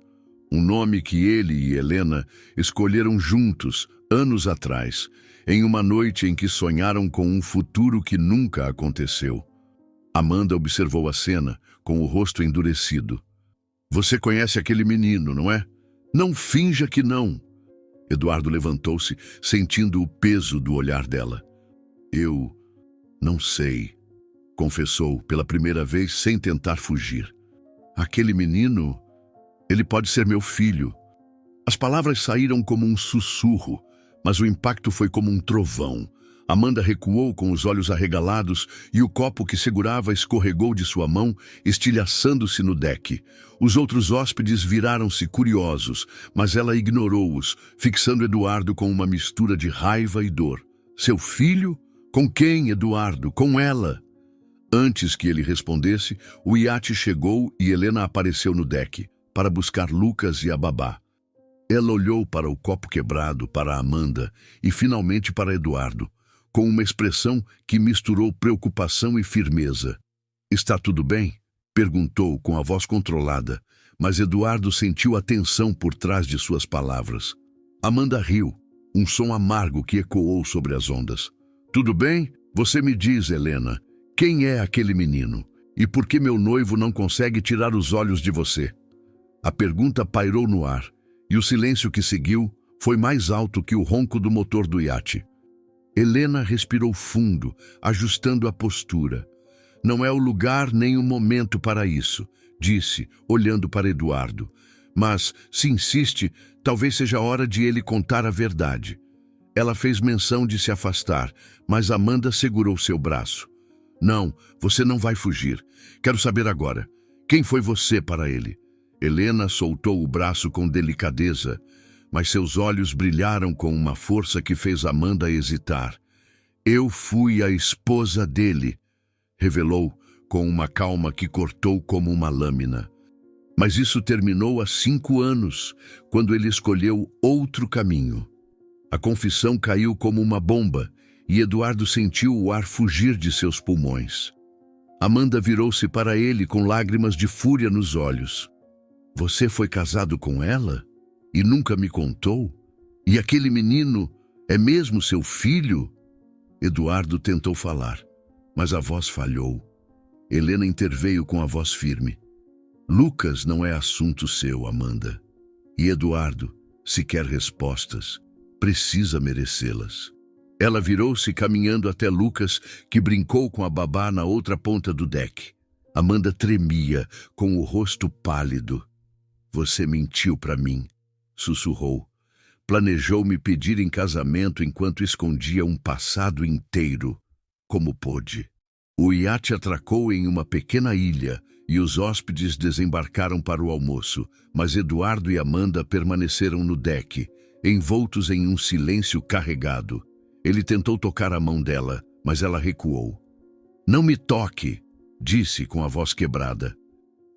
Um nome que ele e Helena escolheram juntos, anos atrás, em uma noite em que sonharam com um futuro que nunca aconteceu. Amanda observou a cena, com o rosto endurecido. "Você conhece aquele menino, não é? Não finja que não." Eduardo levantou-se, sentindo o peso do olhar dela. "Eu não sei", confessou pela primeira vez sem tentar fugir. "Aquele menino, ele pode ser meu filho." As palavras saíram como um sussurro, mas o impacto foi como um trovão. Amanda recuou com os olhos arregalados e o copo que segurava escorregou de sua mão, estilhaçando-se no deck. Os outros hóspedes viraram-se curiosos, mas ela ignorou-os, fixando Eduardo com uma mistura de raiva e dor. "Seu filho? Com quem, Eduardo? Com ela?" Antes que ele respondesse, o iate chegou e Helena apareceu no deck, para buscar Lucas e a babá. Ela olhou para o copo quebrado, para Amanda e finalmente para Eduardo, com uma expressão que misturou preocupação e firmeza. "Está tudo bem?", perguntou com a voz controlada, mas Eduardo sentiu a tensão por trás de suas palavras. Amanda riu, um som amargo que ecoou sobre as ondas. "Tudo bem? Você me diz, Helena, quem é aquele menino? E por que meu noivo não consegue tirar os olhos de você?" A pergunta pairou no ar, e o silêncio que seguiu foi mais alto que o ronco do motor do iate. Helena respirou fundo, ajustando a postura. "Não é o lugar nem o momento para isso", disse, olhando para Eduardo. "Mas, se insiste, talvez seja hora de ele contar a verdade." Ela fez menção de se afastar, mas Amanda segurou seu braço. "Não, você não vai fugir. Quero saber agora. Quem foi você para ele?" Helena soltou o braço com delicadeza, mas seus olhos brilharam com uma força que fez Amanda hesitar. "Eu fui a esposa dele", revelou com uma calma que cortou como uma lâmina. Mas isso terminou há 5 anos, quando ele escolheu outro caminho. A confissão caiu como uma bomba, e Eduardo sentiu o ar fugir de seus pulmões. Amanda virou-se para ele com lágrimas de fúria nos olhos. "Você foi casado com ela? E nunca me contou? E aquele menino é mesmo seu filho?" Eduardo tentou falar, mas a voz falhou. Helena interveio com a voz firme. "Lucas não é assunto seu, Amanda. E Eduardo, se quer respostas, precisa merecê-las." Ela virou-se caminhando até Lucas, que brincou com a babá na outra ponta do deck. Amanda tremia, com o rosto pálido. "Você mentiu para mim", sussurrou. "Planejou me pedir em casamento enquanto escondia um passado inteiro. Como pôde?" O iate atracou em uma pequena ilha e os hóspedes desembarcaram para o almoço, mas Eduardo e Amanda permaneceram no deck, envoltos em um silêncio carregado. Ele tentou tocar a mão dela, mas ela recuou. "Não me toque", disse com a voz quebrada.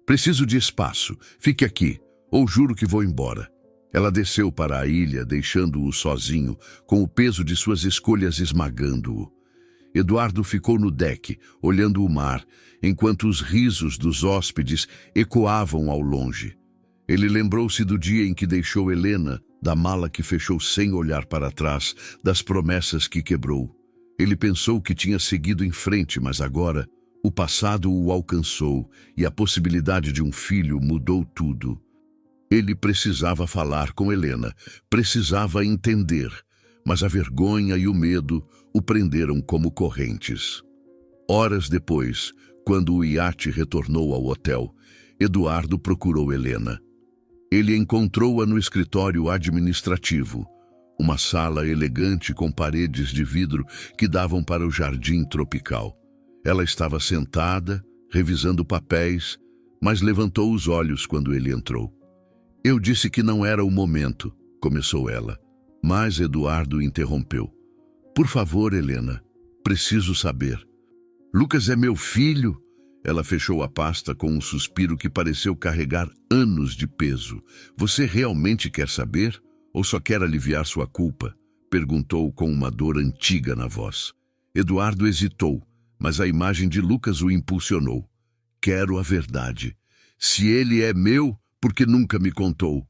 "Preciso de espaço. Fique aqui, ou juro que vou embora." Ela desceu para a ilha, deixando-o sozinho, com o peso de suas escolhas esmagando-o. Eduardo ficou no deck, olhando o mar, enquanto os risos dos hóspedes ecoavam ao longe. Ele lembrou-se do dia em que deixou Helena, da mala que fechou sem olhar para trás, das promessas que quebrou. Ele pensou que tinha seguido em frente, mas agora o passado o alcançou e a possibilidade de um filho mudou tudo. Ele precisava falar com Helena, precisava entender, mas a vergonha e o medo o prenderam como correntes. Horas depois, quando o iate retornou ao hotel, Eduardo procurou Helena. Ele encontrou-a no escritório administrativo, uma sala elegante com paredes de vidro que davam para o jardim tropical. Ela estava sentada, revisando papéis, mas levantou os olhos quando ele entrou. Eu disse que não era o momento, começou ela, mas Eduardo interrompeu. Por favor, Helena, preciso saber. Lucas é meu filho. Ela fechou a pasta com um suspiro que pareceu carregar anos de peso. Você realmente quer saber? Ou só quer aliviar sua culpa? Perguntou com uma dor antiga na voz. Eduardo hesitou, mas a imagem de Lucas o impulsionou. Quero a verdade. Se ele é meu, por que nunca me contou?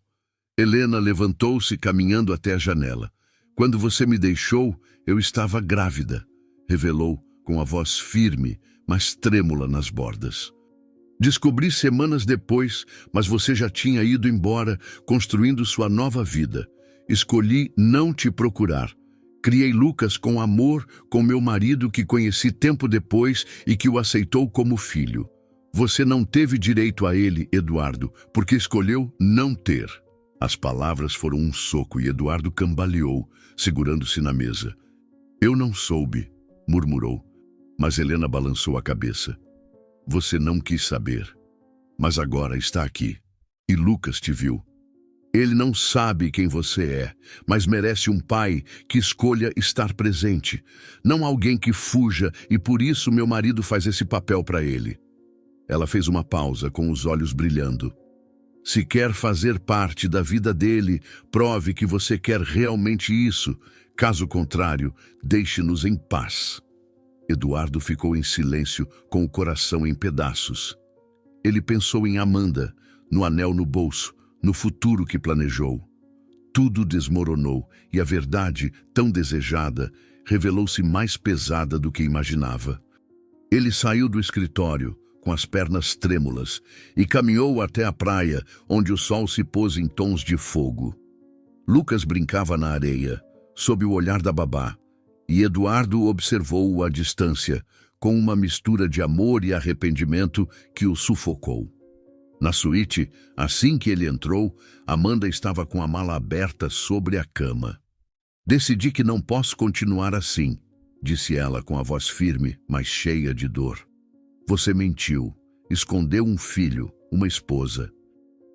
Helena levantou-se caminhando até a janela. Quando você me deixou, eu estava grávida, revelou com a voz firme, mas trêmula nas bordas. Descobri semanas depois, mas você já tinha ido embora, construindo sua nova vida. Escolhi não te procurar. Criei Lucas com amor, com meu marido que conheci tempo depois e que o aceitou como filho. Você não teve direito a ele, Eduardo, porque escolheu não ter. As palavras foram um soco e Eduardo cambaleou, segurando-se na mesa. Eu não soube, murmurou, mas Helena balançou a cabeça. Você não quis saber, mas agora está aqui. E Lucas te viu. Ele não sabe quem você é, mas merece um pai que escolha estar presente, não alguém que fuja, e por isso meu marido faz esse papel para ele. Ela fez uma pausa com os olhos brilhando. Se quer fazer parte da vida dele, prove que você quer realmente isso. Caso contrário, deixe-nos em paz. Eduardo ficou em silêncio, com o coração em pedaços. Ele pensou em Amanda, no anel no bolso, no futuro que planejou. Tudo desmoronou e a verdade, tão desejada, revelou-se mais pesada do que imaginava. Ele saiu do escritório, com as pernas trêmulas, e caminhou até a praia, onde o sol se pôs em tons de fogo. Lucas brincava na areia, sob o olhar da babá, e Eduardo observou-o à distância, com uma mistura de amor e arrependimento que o sufocou. Na suíte, assim que ele entrou, Amanda estava com a mala aberta sobre a cama. Decidi que não posso continuar assim, disse ela com a voz firme, mas cheia de dor. Você mentiu, escondeu um filho, uma esposa.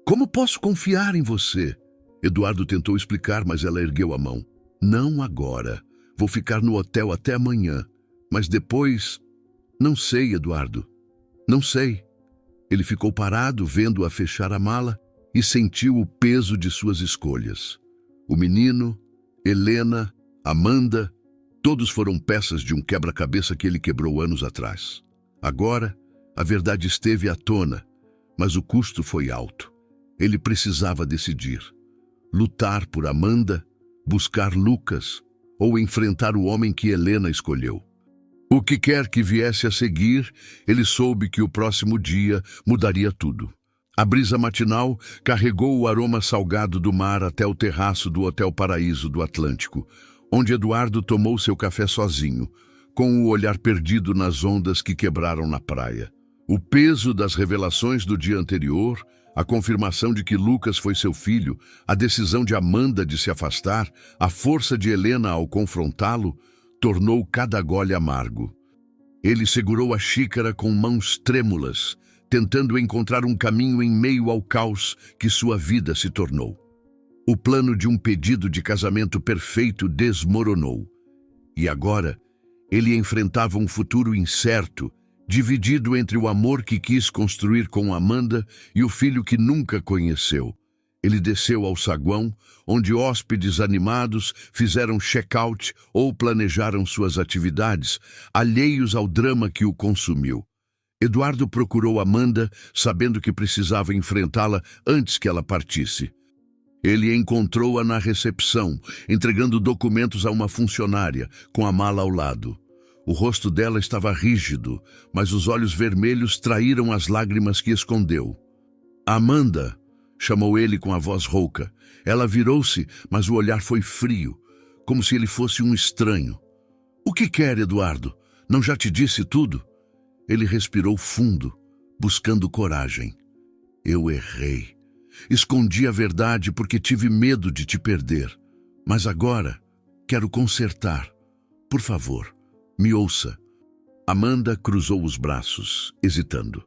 Como posso confiar em você? Eduardo tentou explicar, mas ela ergueu a mão. Não agora. Vou ficar no hotel até amanhã. Mas depois... Não sei, Eduardo. Não sei. Ele ficou parado, vendo-a fechar a mala, e sentiu o peso de suas escolhas. O menino, Helena, Amanda, todos foram peças de um quebra-cabeça que ele quebrou anos atrás. Agora, a verdade esteve à tona, mas o custo foi alto. Ele precisava decidir. Lutar por Amanda, buscar Lucas, ou enfrentar o homem que Helena escolheu. O que quer que viesse a seguir, ele soube que o próximo dia mudaria tudo. A brisa matinal carregou o aroma salgado do mar até o terraço do Hotel Paraíso do Atlântico, onde Eduardo tomou seu café sozinho, com o olhar perdido nas ondas que quebraram na praia. O peso das revelações do dia anterior, a confirmação de que Lucas foi seu filho, a decisão de Amanda de se afastar, a força de Helena ao confrontá-lo, tornou cada gole amargo. Ele segurou a xícara com mãos trêmulas, tentando encontrar um caminho em meio ao caos que sua vida se tornou. O plano de um pedido de casamento perfeito desmoronou. E agora, ele enfrentava um futuro incerto, dividido entre o amor que quis construir com Amanda e o filho que nunca conheceu. Ele desceu ao saguão, onde hóspedes animados fizeram check-out ou planejaram suas atividades, alheios ao drama que o consumiu. Eduardo procurou Amanda, sabendo que precisava enfrentá-la antes que ela partisse. Ele encontrou-a na recepção, entregando documentos a uma funcionária, com a mala ao lado. O rosto dela estava rígido, mas os olhos vermelhos traíram as lágrimas que escondeu. Amanda! Chamou ele com a voz rouca. Ela virou-se, mas o olhar foi frio, como se ele fosse um estranho. O que quer, Eduardo? Não já te disse tudo? Ele respirou fundo, buscando coragem. Eu errei. Escondi a verdade porque tive medo de te perder. Mas agora quero consertar. Por favor, me ouça. Amanda cruzou os braços, hesitando.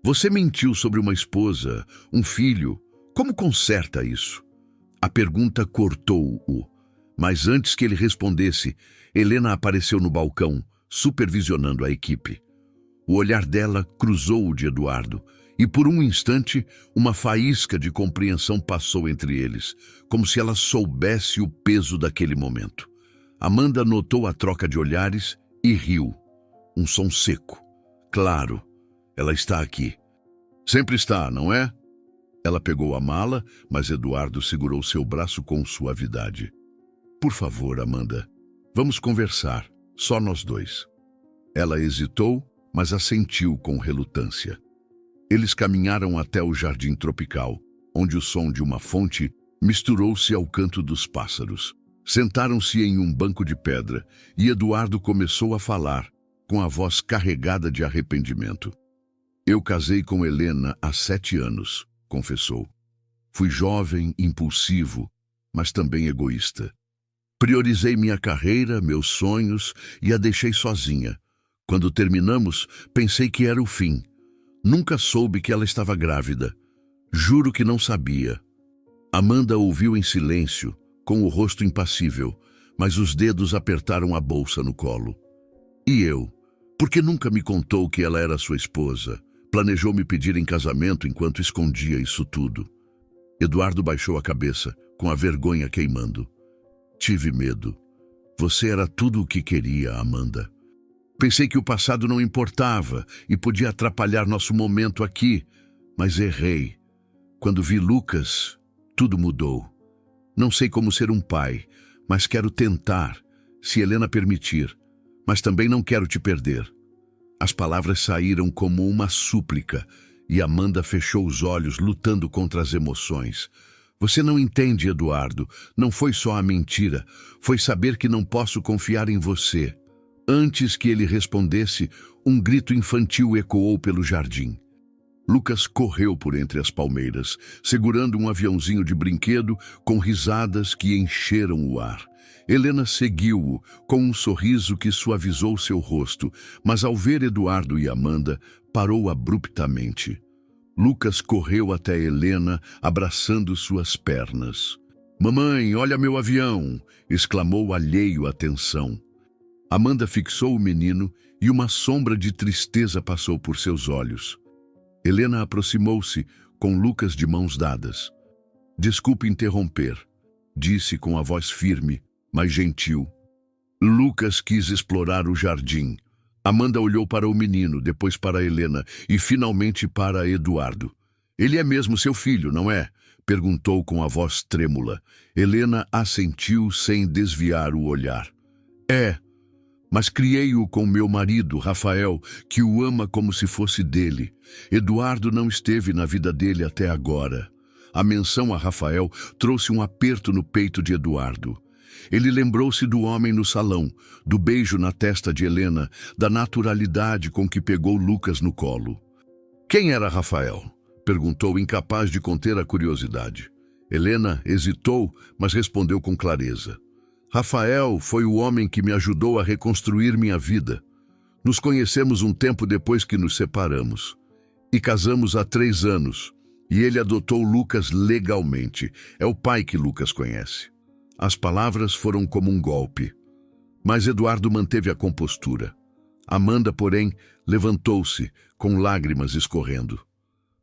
Você mentiu sobre uma esposa, um filho. Como conserta isso? A pergunta cortou-o. Mas antes que ele respondesse, Helena apareceu no balcão, supervisionando a equipe. O olhar dela cruzou o de Eduardo, e por um instante, uma faísca de compreensão passou entre eles, como se ela soubesse o peso daquele momento. Amanda notou a troca de olhares e riu. Um som seco. Claro, ela está aqui. Sempre está, não é? Ela pegou a mala, mas Eduardo segurou seu braço com suavidade. Por favor, Amanda, vamos conversar, só nós dois. Ela hesitou, mas assentiu com relutância. Eles caminharam até o jardim tropical, onde o som de uma fonte misturou-se ao canto dos pássaros. Sentaram-se em um banco de pedra e Eduardo começou a falar, com a voz carregada de arrependimento. Eu casei com Helena há 7 anos, confessou. Fui jovem, impulsivo, mas também egoísta. Priorizei minha carreira, meus sonhos e a deixei sozinha. Quando terminamos, pensei que era o fim. Nunca soube que ela estava grávida. Juro que não sabia. Amanda ouviu em silêncio, com o rosto impassível, mas os dedos apertaram a bolsa no colo. E eu? Por que nunca me contou que ela era sua esposa? Planejou me pedir em casamento enquanto escondia isso tudo. Eduardo baixou a cabeça, com a vergonha queimando. Tive medo. Você era tudo o que queria, Amanda. Pensei que o passado não importava e podia atrapalhar nosso momento aqui, mas errei. Quando vi Lucas, tudo mudou. Não sei como ser um pai, mas quero tentar, se Helena permitir. Mas também não quero te perder. As palavras saíram como uma súplica e Amanda fechou os olhos, lutando contra as emoções. Você não entende, Eduardo. Não foi só a mentira. Foi saber que não posso confiar em você. Antes que ele respondesse, um grito infantil ecoou pelo jardim. Lucas correu por entre as palmeiras, segurando um aviãozinho de brinquedo com risadas que encheram o ar. Helena seguiu-o com um sorriso que suavizou seu rosto, mas ao ver Eduardo e Amanda, parou abruptamente. Lucas correu até Helena, abraçando suas pernas. "Mamãe, olha meu avião!" exclamou alheio à tensão. Amanda fixou o menino e uma sombra de tristeza passou por seus olhos. Helena aproximou-se, com Lucas de mãos dadas. "Desculpe interromper", disse com a voz firme, mas gentil. Lucas quis explorar o jardim. Amanda olhou para o menino, depois para Helena e finalmente para Eduardo. "Ele é mesmo seu filho, não é?" perguntou com a voz trêmula. Helena assentiu sem desviar o olhar. "É, mas criei-o com meu marido, Rafael, que o ama como se fosse dele. Eduardo não esteve na vida dele até agora." A menção a Rafael trouxe um aperto no peito de Eduardo. Ele lembrou-se do homem no salão, do beijo na testa de Helena, da naturalidade com que pegou Lucas no colo. "Quem era Rafael?" perguntou, incapaz de conter a curiosidade. Helena hesitou, mas respondeu com clareza. "Rafael foi o homem que me ajudou a reconstruir minha vida. Nos conhecemos um tempo depois que nos separamos. E casamos há 3 anos. E ele adotou Lucas legalmente. É o pai que Lucas conhece." As palavras foram como um golpe. Mas Eduardo manteve a compostura. Amanda, porém, levantou-se, com lágrimas escorrendo.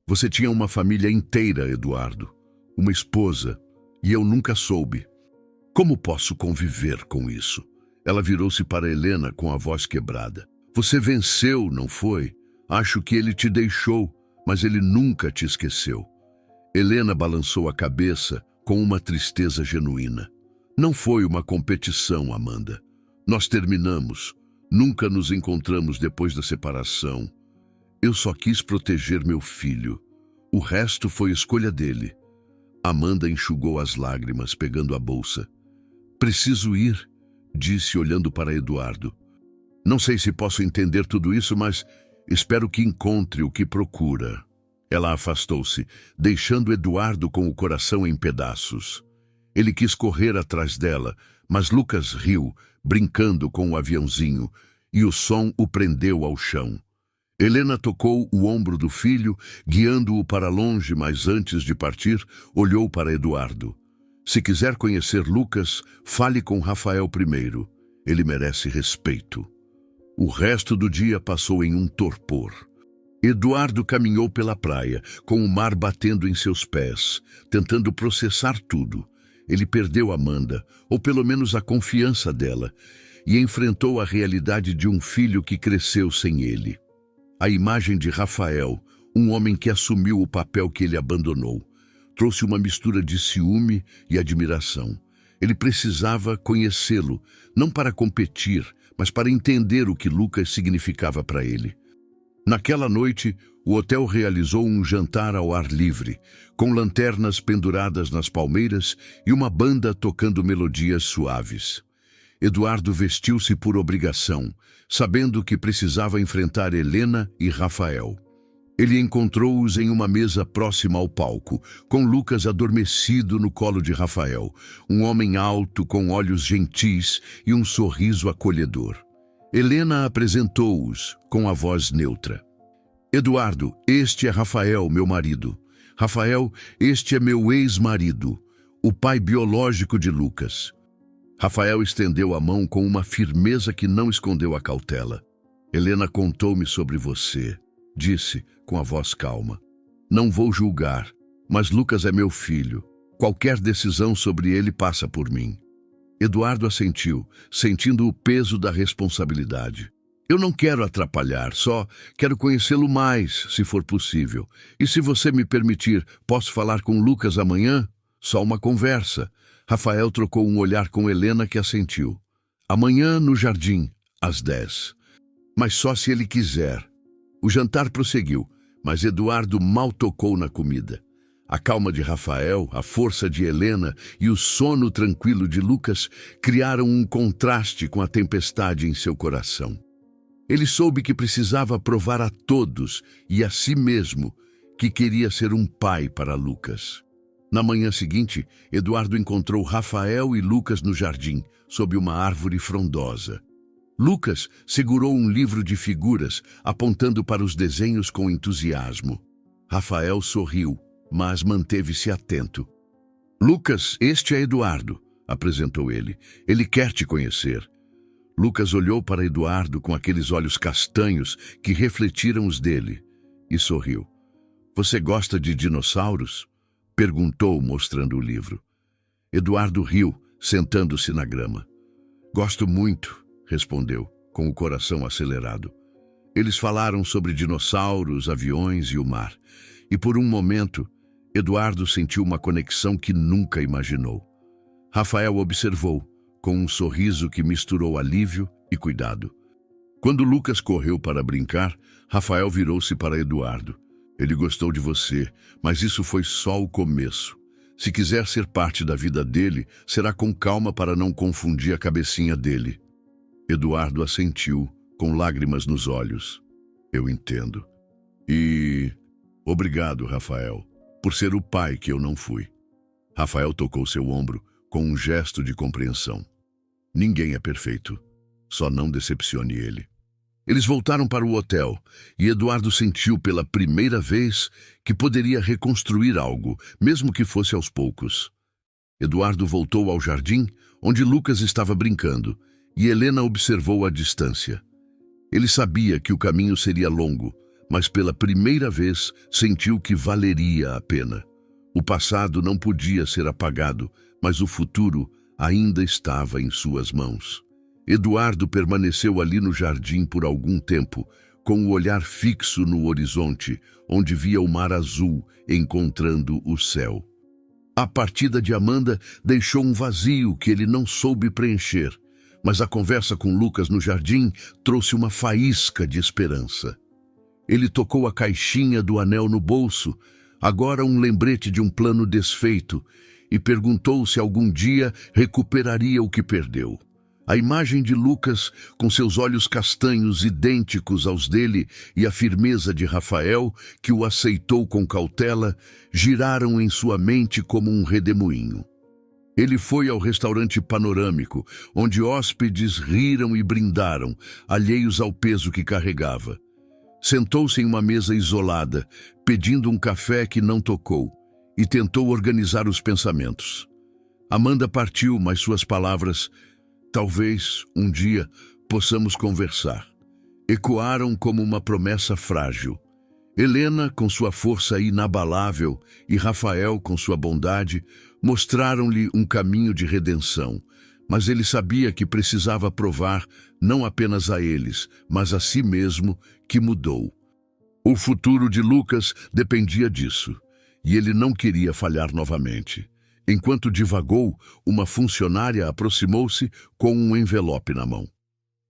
"Você tinha uma família inteira, Eduardo. Uma esposa. E eu nunca soube. Como posso conviver com isso?" Ela virou-se para Helena com a voz quebrada. "Você venceu, não foi? Acho que ele te deixou, mas ele nunca te esqueceu." Helena balançou a cabeça com uma tristeza genuína. "Não foi uma competição, Amanda. Nós terminamos. Nunca nos encontramos depois da separação. Eu só quis proteger meu filho. O resto foi escolha dele. Amanda enxugou as lágrimas, pegando a bolsa. Preciso ir, disse olhando para Eduardo. Não sei se posso entender tudo isso, mas espero que encontre o que procura. Ela afastou-se, deixando Eduardo com o coração em pedaços. Ele quis correr atrás dela, mas Lucas riu, brincando com o aviãozinho, e o som o prendeu ao chão. Helena tocou o ombro do filho, guiando-o para longe, mas antes de partir, olhou para Eduardo. Se quiser conhecer Lucas, fale com Rafael primeiro. Ele merece respeito. O resto do dia passou em um torpor. Eduardo caminhou pela praia, com o mar batendo em seus pés, tentando processar tudo. Ele perdeu Amanda, ou pelo menos a confiança dela, e enfrentou a realidade de um filho que cresceu sem ele. A imagem de Rafael, um homem que assumiu o papel que ele abandonou, trouxe uma mistura de ciúme e admiração. Ele precisava conhecê-lo, não para competir, mas para entender o que Lucas significava para ele. Naquela noite, o hotel realizou um jantar ao ar livre, com lanternas penduradas nas palmeiras e uma banda tocando melodias suaves. Eduardo vestiu-se por obrigação, sabendo que precisava enfrentar Helena e Rafael. Ele encontrou-os em uma mesa próxima ao palco, com Lucas adormecido no colo de Rafael, um homem alto com olhos gentis e um sorriso acolhedor. Helena apresentou-os com a voz neutra. Eduardo, este é Rafael, meu marido. Rafael, este é meu ex-marido, o pai biológico de Lucas. Rafael estendeu a mão com uma firmeza que não escondeu a cautela. Helena contou-me sobre você, disse com a voz calma. Não vou julgar, mas Lucas é meu filho. Qualquer decisão sobre ele passa por mim. Eduardo assentiu, sentindo o peso da responsabilidade. Eu não quero atrapalhar, só quero conhecê-lo mais, se for possível. E se você me permitir, posso falar com Lucas amanhã? Só uma conversa. Rafael trocou um olhar com Helena, que assentiu. Amanhã no jardim, às 10. Mas só se ele quiser. O jantar prosseguiu, mas Eduardo mal tocou na comida. A calma de Rafael, a força de Helena e o sono tranquilo de Lucas criaram um contraste com a tempestade em seu coração. Ele soube que precisava provar a todos e a si mesmo que queria ser um pai para Lucas. Na manhã seguinte, Eduardo encontrou Rafael e Lucas no jardim, sob uma árvore frondosa. Lucas segurou um livro de figuras, apontando para os desenhos com entusiasmo. Rafael sorriu, mas manteve-se atento. Lucas, este é Eduardo, apresentou ele. Ele quer te conhecer. Lucas olhou para Eduardo com aqueles olhos castanhos que refletiram os dele e sorriu. Você gosta de dinossauros? Perguntou, mostrando o livro. Eduardo riu, sentando-se na grama. Gosto muito, respondeu, com o coração acelerado. Eles falaram sobre dinossauros, aviões e o mar. E por um momento, Eduardo sentiu uma conexão que nunca imaginou. Rafael observou, com um sorriso que misturou alívio e cuidado. Quando Lucas correu para brincar, Rafael virou-se para Eduardo. Ele gostou de você, mas isso foi só o começo. Se quiser ser parte da vida dele, será com calma para não confundir a cabecinha dele. Eduardo assentiu, com lágrimas nos olhos. Eu entendo. E obrigado, Rafael, por ser o pai que eu não fui. Rafael tocou seu ombro com um gesto de compreensão. Ninguém é perfeito. Só não decepcione ele. Eles voltaram para o hotel e Eduardo sentiu pela primeira vez que poderia reconstruir algo, mesmo que fosse aos poucos. Eduardo voltou ao jardim, onde Lucas estava brincando, e Helena observou à distância. Ele sabia que o caminho seria longo, mas pela primeira vez sentiu que valeria a pena. O passado não podia ser apagado, mas o futuro ainda estava em suas mãos. Eduardo permaneceu ali no jardim por algum tempo, com o olhar fixo no horizonte, onde via o mar azul encontrando o céu. A partida de Amanda deixou um vazio que ele não soube preencher, Mas a conversa com Lucas no jardim trouxe uma faísca de esperança. Ele tocou a caixinha do anel no bolso, agora um lembrete de um plano desfeito, e perguntou se algum dia recuperaria o que perdeu. A imagem de Lucas, com seus olhos castanhos idênticos aos dele e a firmeza de Rafael, que o aceitou com cautela, giraram em sua mente como um redemoinho. Ele foi ao restaurante panorâmico, onde hóspedes riram e brindaram, alheios ao peso que carregava. Sentou-se em uma mesa isolada, pedindo um café que não tocou, e tentou organizar os pensamentos. Amanda partiu, mas suas palavras, talvez, um dia, possamos conversar, ecoaram como uma promessa frágil. Helena, com sua força inabalável, e Rafael, com sua bondade, mostraram-lhe um caminho de redenção, mas ele sabia que precisava provar, não apenas a eles, mas a si mesmo, que mudou. O futuro de Lucas dependia disso, e ele não queria falhar novamente. Enquanto divagou, uma funcionária aproximou-se com um envelope na mão.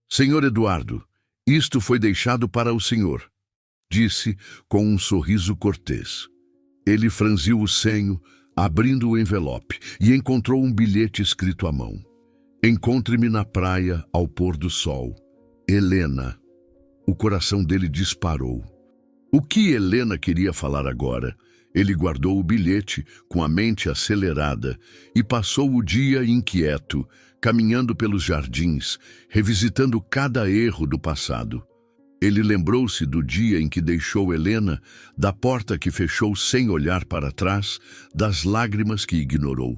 "Senhor Eduardo, isto foi deixado para o senhor", disse com um sorriso cortês. Ele franziu o senho, abrindo o envelope, e encontrou um bilhete escrito à mão. "Encontre-me na praia ao pôr do sol. Helena." O coração dele disparou. O que Helena queria falar agora? Ele guardou o bilhete com a mente acelerada e passou o dia inquieto, caminhando pelos jardins, revisitando cada erro do passado. Ele lembrou-se do dia em que deixou Helena, da porta que fechou sem olhar para trás, das lágrimas que ignorou.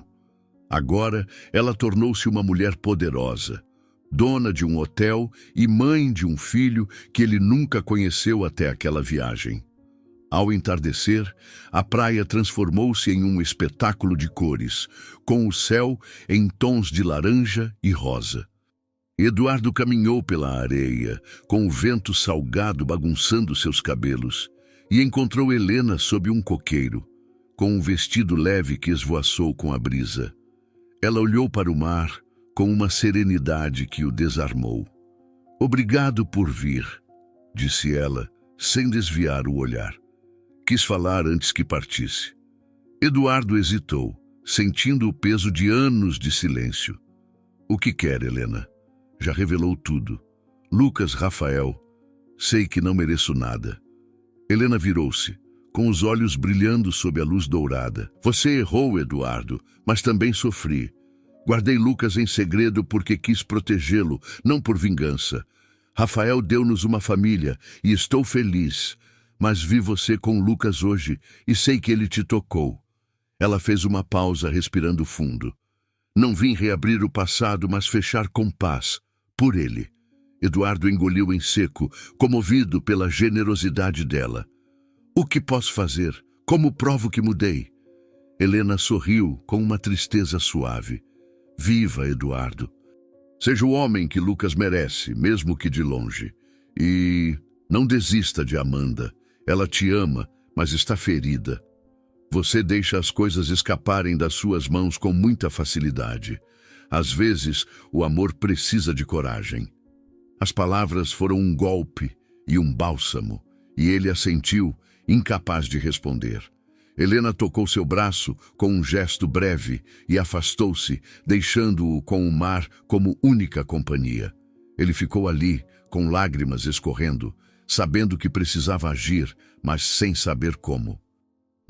Agora, ela tornou-se uma mulher poderosa, dona de um hotel e mãe de um filho que ele nunca conheceu até aquela viagem. Ao entardecer, a praia transformou-se em um espetáculo de cores, com o céu em tons de laranja e rosa. Eduardo caminhou pela areia, com o vento salgado bagunçando seus cabelos, e encontrou Helena sob um coqueiro, com um vestido leve que esvoaçou com a brisa. Ela olhou para o mar com uma serenidade que o desarmou. "Obrigado por vir", disse ela, sem desviar o olhar. Quis falar antes que partisse. Eduardo hesitou, sentindo o peso de anos de silêncio. "O que quer, Helena? Já revelou tudo. Lucas, Rafael, sei que não mereço nada." Helena virou-se, com os olhos brilhando sob a luz dourada. "Você errou, Eduardo, mas também sofri. Guardei Lucas em segredo porque quis protegê-lo, não por vingança. Rafael deu-nos uma família e estou feliz, mas vi você com Lucas hoje e sei que ele te tocou." Ela fez uma pausa, respirando fundo. "Não vim reabrir o passado, mas fechar com paz, por ele." Eduardo engoliu em seco, comovido pela generosidade dela. "O que posso fazer? Como provo que mudei?" Helena sorriu com uma tristeza suave. "Viva, Eduardo. Seja o homem que Lucas merece, mesmo que de longe. E não desista de Amanda. Ela te ama, mas está ferida. Você deixa as coisas escaparem das suas mãos com muita facilidade. Às vezes, o amor precisa de coragem." As palavras foram um golpe e um bálsamo, e ele assentiu, incapaz de responder. Helena tocou seu braço com um gesto breve e afastou-se, deixando-o com o mar como única companhia. Ele ficou ali, com lágrimas escorrendo, sabendo que precisava agir, mas sem saber como.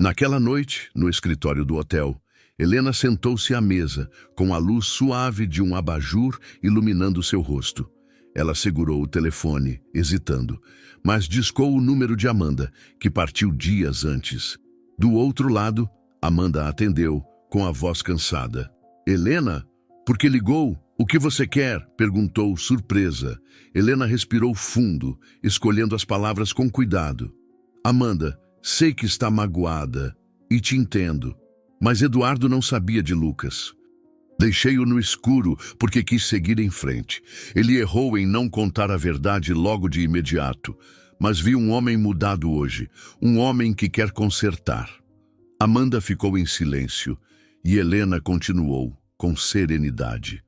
Naquela noite, no escritório do hotel, Helena sentou-se à mesa, com a luz suave de um abajur iluminando seu rosto. Ela segurou o telefone, hesitando, mas discou o número de Amanda, que partiu dias antes. Do outro lado, Amanda atendeu, com a voz cansada. "Helena? Por que ligou? O que você quer?" perguntou, surpresa. Helena respirou fundo, escolhendo as palavras com cuidado. "Amanda, sei que está magoada, e te entendo, mas Eduardo não sabia de Lucas. Deixei-o no escuro porque quis seguir em frente. Ele errou em não contar a verdade logo de imediato, mas vi um homem mudado hoje, um homem que quer consertar." Amanda ficou em silêncio e Helena continuou, com serenidade.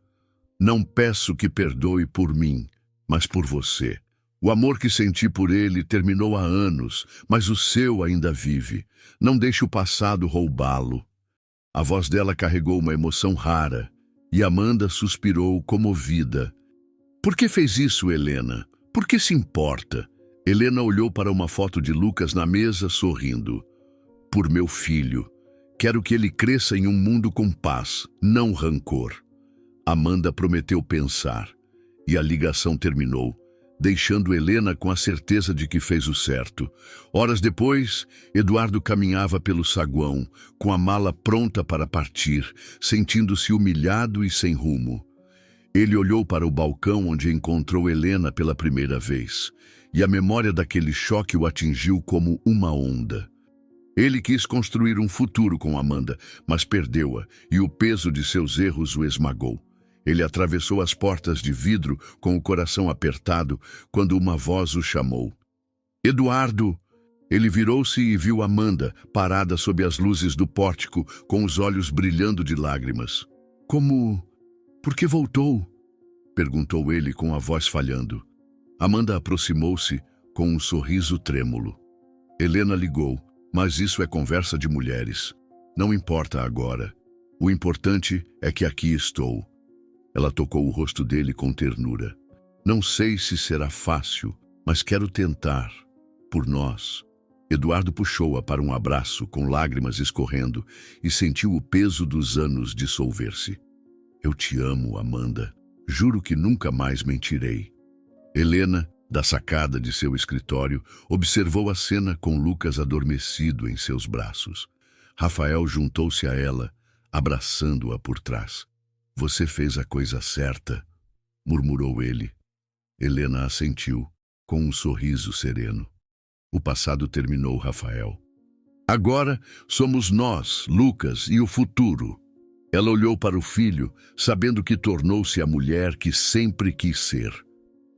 Não peço que perdoe por mim, mas por você. O amor que senti por ele terminou há anos, mas o seu ainda vive. Não deixe o passado roubá-lo. A voz dela carregou uma emoção rara, e Amanda suspirou comovida. Por que fez isso, Helena? Por que se importa? Helena olhou para uma foto de Lucas na mesa, sorrindo. Por meu filho. Quero que ele cresça em um mundo com paz, não rancor. Amanda prometeu pensar, e a ligação terminou, deixando Helena com a certeza de que fez o certo. Horas depois, Eduardo caminhava pelo saguão, com a mala pronta para partir, sentindo-se humilhado e sem rumo. Ele olhou para o balcão onde encontrou Helena pela primeira vez, e a memória daquele choque o atingiu como uma onda. Ele quis construir um futuro com Amanda, mas perdeu-a, e o peso de seus erros o esmagou. Ele atravessou as portas de vidro com o coração apertado quando uma voz o chamou. Eduardo! Ele virou-se e viu Amanda, parada sob as luzes do pórtico, com os olhos brilhando de lágrimas. Como... Por que voltou? Perguntou ele com a voz falhando. Amanda aproximou-se com um sorriso trêmulo. Helena ligou, mas isso é conversa de mulheres. Não importa agora. O importante é que aqui estou. Ela tocou o rosto dele com ternura. Não sei se será fácil, mas quero tentar. Por nós. Eduardo puxou-a para um abraço, com lágrimas escorrendo, e sentiu o peso dos anos dissolver-se. Eu te amo, Amanda. Juro que nunca mais mentirei. Helena, da sacada de seu escritório, observou a cena com Lucas adormecido em seus braços. Rafael juntou-se a ela, abraçando-a por trás. Você fez a coisa certa, murmurou ele. Helena assentiu, com um sorriso sereno. O passado terminou, Rafael. Agora somos nós, Lucas, e o futuro. Ela olhou para o filho, sabendo que tornou-se a mulher que sempre quis ser.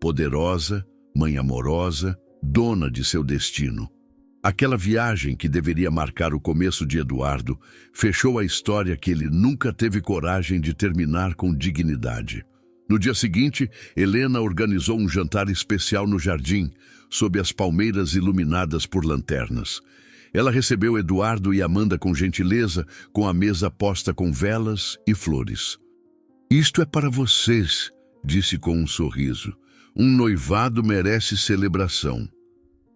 Poderosa, mãe amorosa, dona de seu destino. Aquela viagem que deveria marcar o começo de Eduardo fechou a história que ele nunca teve coragem de terminar com dignidade. No dia seguinte, Helena organizou um jantar especial no jardim, sob as palmeiras iluminadas por lanternas. Ela recebeu Eduardo e Amanda com gentileza, com a mesa posta com velas e flores. Isto é para vocês, disse com um sorriso. Um noivado merece celebração.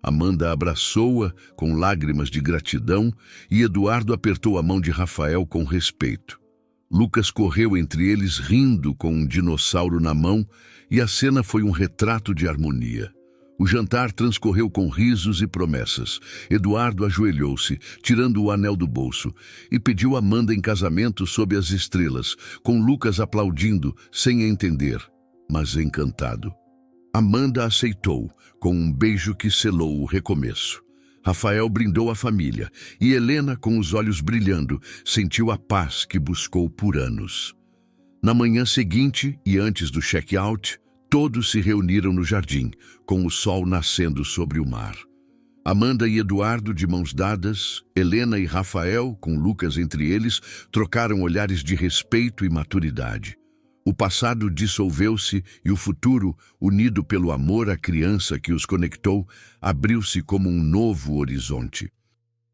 Amanda abraçou-a com lágrimas de gratidão e Eduardo apertou a mão de Rafael com respeito. Lucas correu entre eles rindo com um dinossauro na mão e a cena foi um retrato de harmonia. O jantar transcorreu com risos e promessas. Eduardo ajoelhou-se, tirando o anel do bolso, e pediu Amanda em casamento sob as estrelas, com Lucas aplaudindo, sem entender, mas encantado. Amanda aceitou, com um beijo que selou o recomeço. Rafael brindou a família, e Helena, com os olhos brilhando, sentiu a paz que buscou por anos. Na manhã seguinte, e antes do check-out, todos se reuniram no jardim, com o sol nascendo sobre o mar. Amanda e Eduardo de mãos dadas, Helena e Rafael, com Lucas entre eles, trocaram olhares de respeito e maturidade. O passado dissolveu-se e o futuro, unido pelo amor à criança que os conectou, abriu-se como um novo horizonte.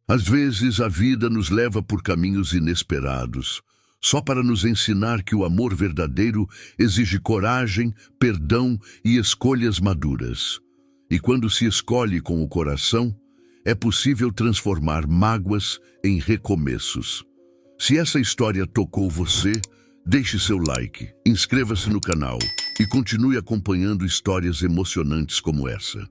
Às vezes a vida nos leva por caminhos inesperados, só para nos ensinar que o amor verdadeiro exige coragem, perdão e escolhas maduras. E quando se escolhe com o coração, é possível transformar mágoas em recomeços. Se essa história tocou você, deixe seu like, inscreva-se no canal e continue acompanhando histórias emocionantes como essa.